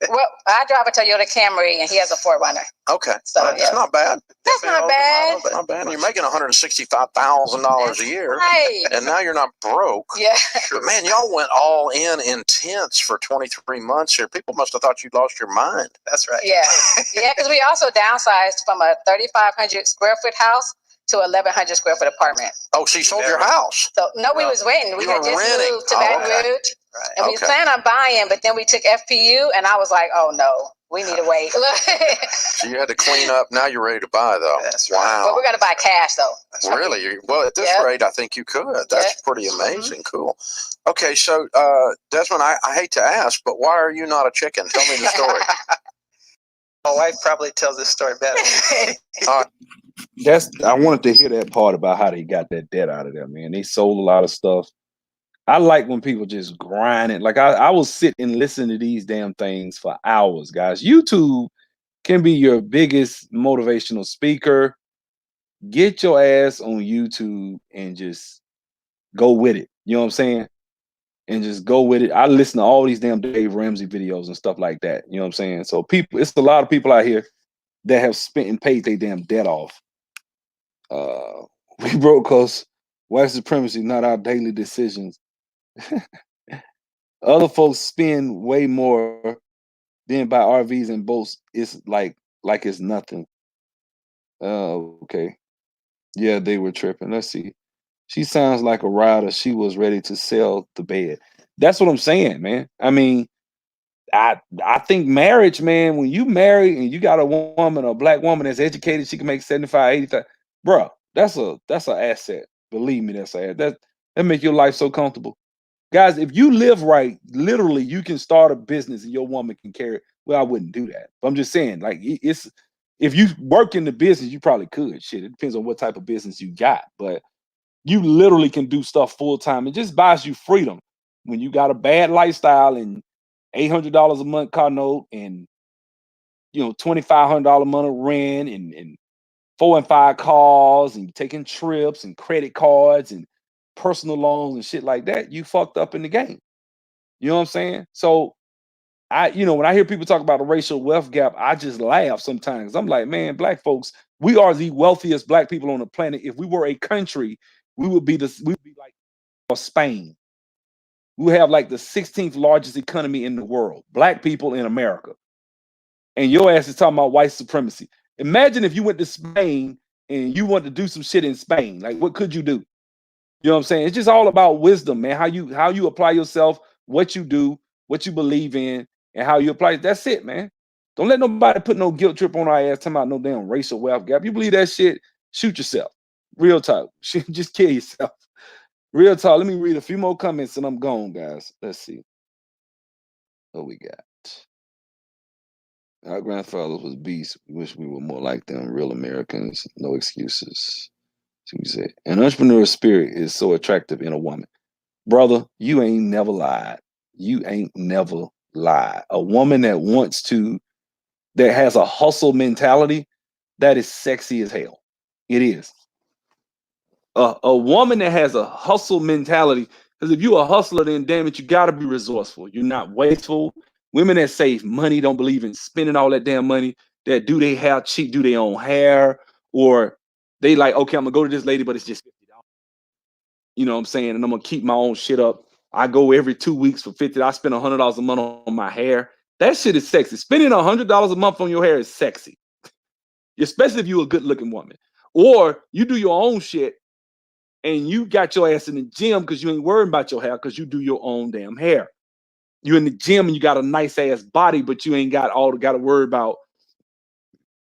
Well, I drive a Toyota Camry and he has a 4Runner. Okay. So that's not bad. That's not bad. Not bad. You're making $165,000 a year. Right. And now you're not broke. Yeah. But man, y'all went all in intense for 23 months here. People must have thought you'd lost your mind. That's right. Yeah. Yeah, because we also downsized from a 3,500 square foot house to 1,100 square foot apartment. Oh, so you sold your house? So no, we was renting. We had just moved to Baton Rouge. Right. And we planned on buying, but then we took FPU and I was like, oh no, we need to wait. So you had to clean up. Now you're ready to buy though. That's wow. But we're going to buy cash though. Really? Well, at this rate, I think you could. That's pretty amazing. Cool. Okay. So, Desmond, I hate to ask, but why are you not a chicken? Tell me the story. My wife probably tells this story better. I wanted to hear that part about how they got that debt out of there, man. They sold a lot of stuff. I like when people just grind it. Like I will sit and listen to these damn things for hours, guys. YouTube can be your biggest motivational speaker. Get your ass on YouTube and just go with it. You know what I'm saying? And just go with it. I listen to all these damn Dave Ramsey videos and stuff like that. You know what I'm saying? So it's a lot of people out here that have spent and paid their damn debt off. We broke because white supremacy, not our daily decisions. Other folks spend way more than buy RVs and boats. It's like it's nothing. Okay. Yeah, they were tripping. Let's see. She sounds like a rider. She was ready to sell the bed. That's what I'm saying, man. I mean, I think marriage, man, when you marry and you got a woman, a black woman that's educated, she can make 75, 80,000. Bro, that's an asset. Believe me, that's an asset. That make your life so comfortable. Guys, if you live right, literally, you can start a business and your woman can carry it. Well, I wouldn't do that. But I'm just saying, like, it's if you work in the business, you probably could. Shit, it depends on what type of business you got. But you literally can do stuff full time. It just buys you freedom. When you got a bad lifestyle and $800 a month car note and $2,500 a month rent and 4 and 5 cars and taking trips and credit cards and personal loans and shit like that, you fucked up in the game. You know what I'm saying? So when I hear people talk about the racial wealth gap, I just laugh sometimes. I'm like, man, black folks, we are the wealthiest black people on the planet. If we were a country, we would be like Spain. We have like the 16th largest economy in the world. Black people in America. And your ass is talking about white supremacy. Imagine if you went to Spain and you wanted to do some shit in Spain. Like, what could you do? You know what I'm saying? It's just all about wisdom, man. How you apply yourself, what you do, what you believe in, and how you apply it. That's it, man. Don't let nobody put no guilt trip on our ass talking about no damn racial wealth gap. You believe that shit, shoot yourself. Real talk. Just kill yourself. Real talk. Let me read a few more comments and I'm gone, guys. Let's see. What we got? Our grandfathers was beasts. We wish we were more like them. Real Americans. No excuses. See what you said. An entrepreneur spirit is so attractive in a woman. Brother, you ain't never lied. You ain't never lied. A woman that has a hustle mentality, that is sexy as hell. It is. A woman that has a hustle mentality, because if you're a hustler, then damn it, you got to be resourceful. You're not wasteful. Women that save money, don't believe in spending all that damn money, that do their hair cheap, do their own hair, or they like, okay, I'm gonna go to this lady, but it's just $50. You know what I'm saying? And I'm gonna keep my own shit up. I go every 2 weeks for $50. I spend $100 a month on my hair. That shit is sexy. Spending $100 a month on your hair is sexy, especially if you're a good looking woman. Or you do your own shit and you got your ass in the gym because you ain't worried about your hair because you do your own damn hair. You in the gym and you got a nice ass body, but you ain't got to worry about,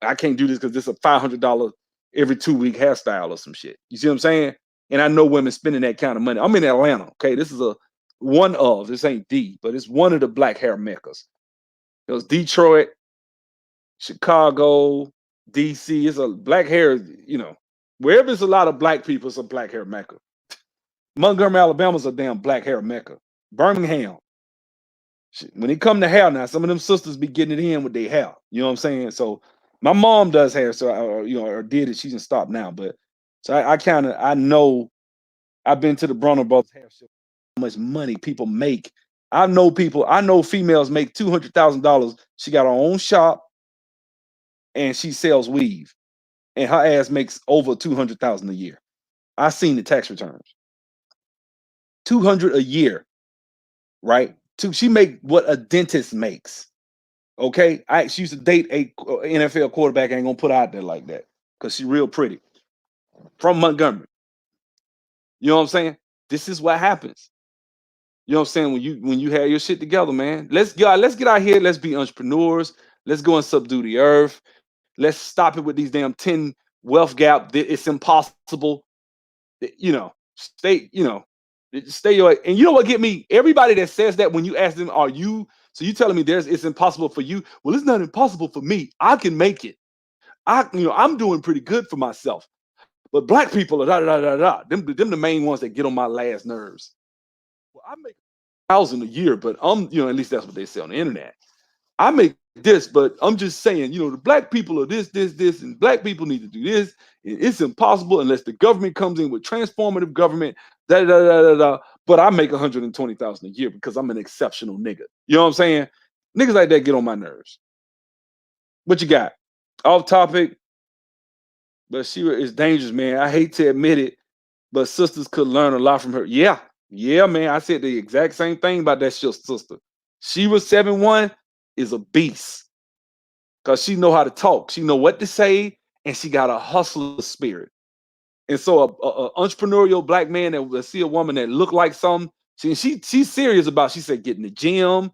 I can't do this because this is a $500 every 2 week hairstyle or some shit. You see what I'm saying? And I know women spending that kind of money. I'm in Atlanta. Okay, this is this ain't D, but it's one of the black hair meccas. It was Detroit, Chicago, DC. It's a black hair. Wherever there's a lot of black people, it's a black hair mecca. Montgomery, Alabama's a damn black hair mecca. Birmingham. When it come to hair now, some of them sisters be getting it in with their hair. You know what I'm saying? So my mom does hair, so or did it. She didn't stop now, but so I know. I've been to the Bronner Brothers hair show. How much money people make? I know females make $200,000. She got her own shop, and she sells weave, and her ass makes over $200,000 a year. I seen the tax returns. 200 a year, right? She make what a dentist makes. Okay, she used to date a NFL quarterback. I ain't gonna put her out there like that because she's real pretty from Montgomery. You know what I'm saying? This is what happens. You know what I'm saying? When you have your shit together, man. Let's get out here. Let's be entrepreneurs. Let's go and subdue the earth. Let's stop it with these damn 10 wealth gap. It's impossible. Stay your, and you know what get me? Everybody that says that, when you ask them, so you telling me it's impossible for you? Well, it's not impossible for me. I can make it. I'm doing pretty good for myself. But black people are Them the main ones that get on my last nerves. Well, I make $1,000 a year, but at least that's what they say on the internet. I make this, but I'm just saying, the black people are this, and black people need to do this. It's impossible unless the government comes in with transformative government. But I make $120,000 a year because I'm an exceptional nigga. You know what I'm saying? Niggas like that get on my nerves. What you got? Off topic, but she is dangerous, man. I hate to admit it, but sisters could learn a lot from her. Yeah, man. I said the exact same thing about that sister. She was 7'1", is a beast. Because she know how to talk. She know what to say, and she got a hustler spirit. And so a entrepreneurial black man that will see a woman that look like something, she's serious about, she said, get in the gym,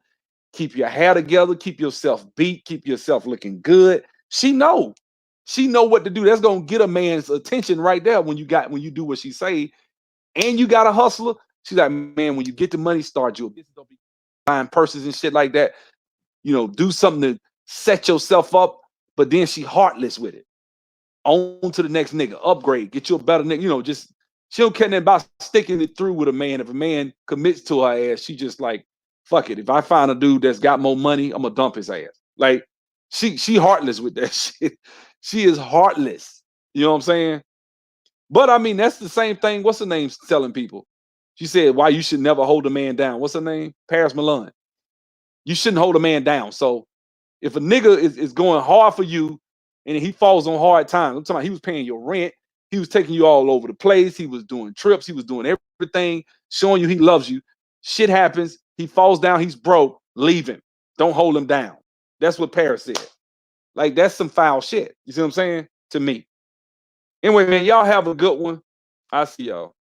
keep your hair together, keep yourself beat, keep yourself looking good. She know what to do. That's gonna get a man's attention right there when you do what she say, and you got a hustler. She's like, man, when you get the money, start your business. Don't be buying purses and shit like that. Do something to set yourself up. But then she heartless with it. On to the next nigga, upgrade, get you a better nigga. Just she don't care nothing about sticking it through with a man. If a man commits to her ass, she just like, fuck it. If I find a dude that's got more money, I'm gonna dump his ass. Like she heartless with that shit. She is heartless. You know what I'm saying? But I mean, that's the same thing. What's her name telling people? She said, why you should never hold a man down. What's her name? Paris Milan. You shouldn't hold a man down. So if a nigga is going hard for you and he falls on hard times, I'm talking about he was paying your rent, he was taking you all over the place, he was doing trips, he was doing everything, showing you he loves you. Shit happens, he falls down, he's broke, leave him. Don't hold him down. That's what Paris said. Like, that's some foul shit. You see what I'm saying? To me. Anyway, man, y'all have a good one. I'll see y'all.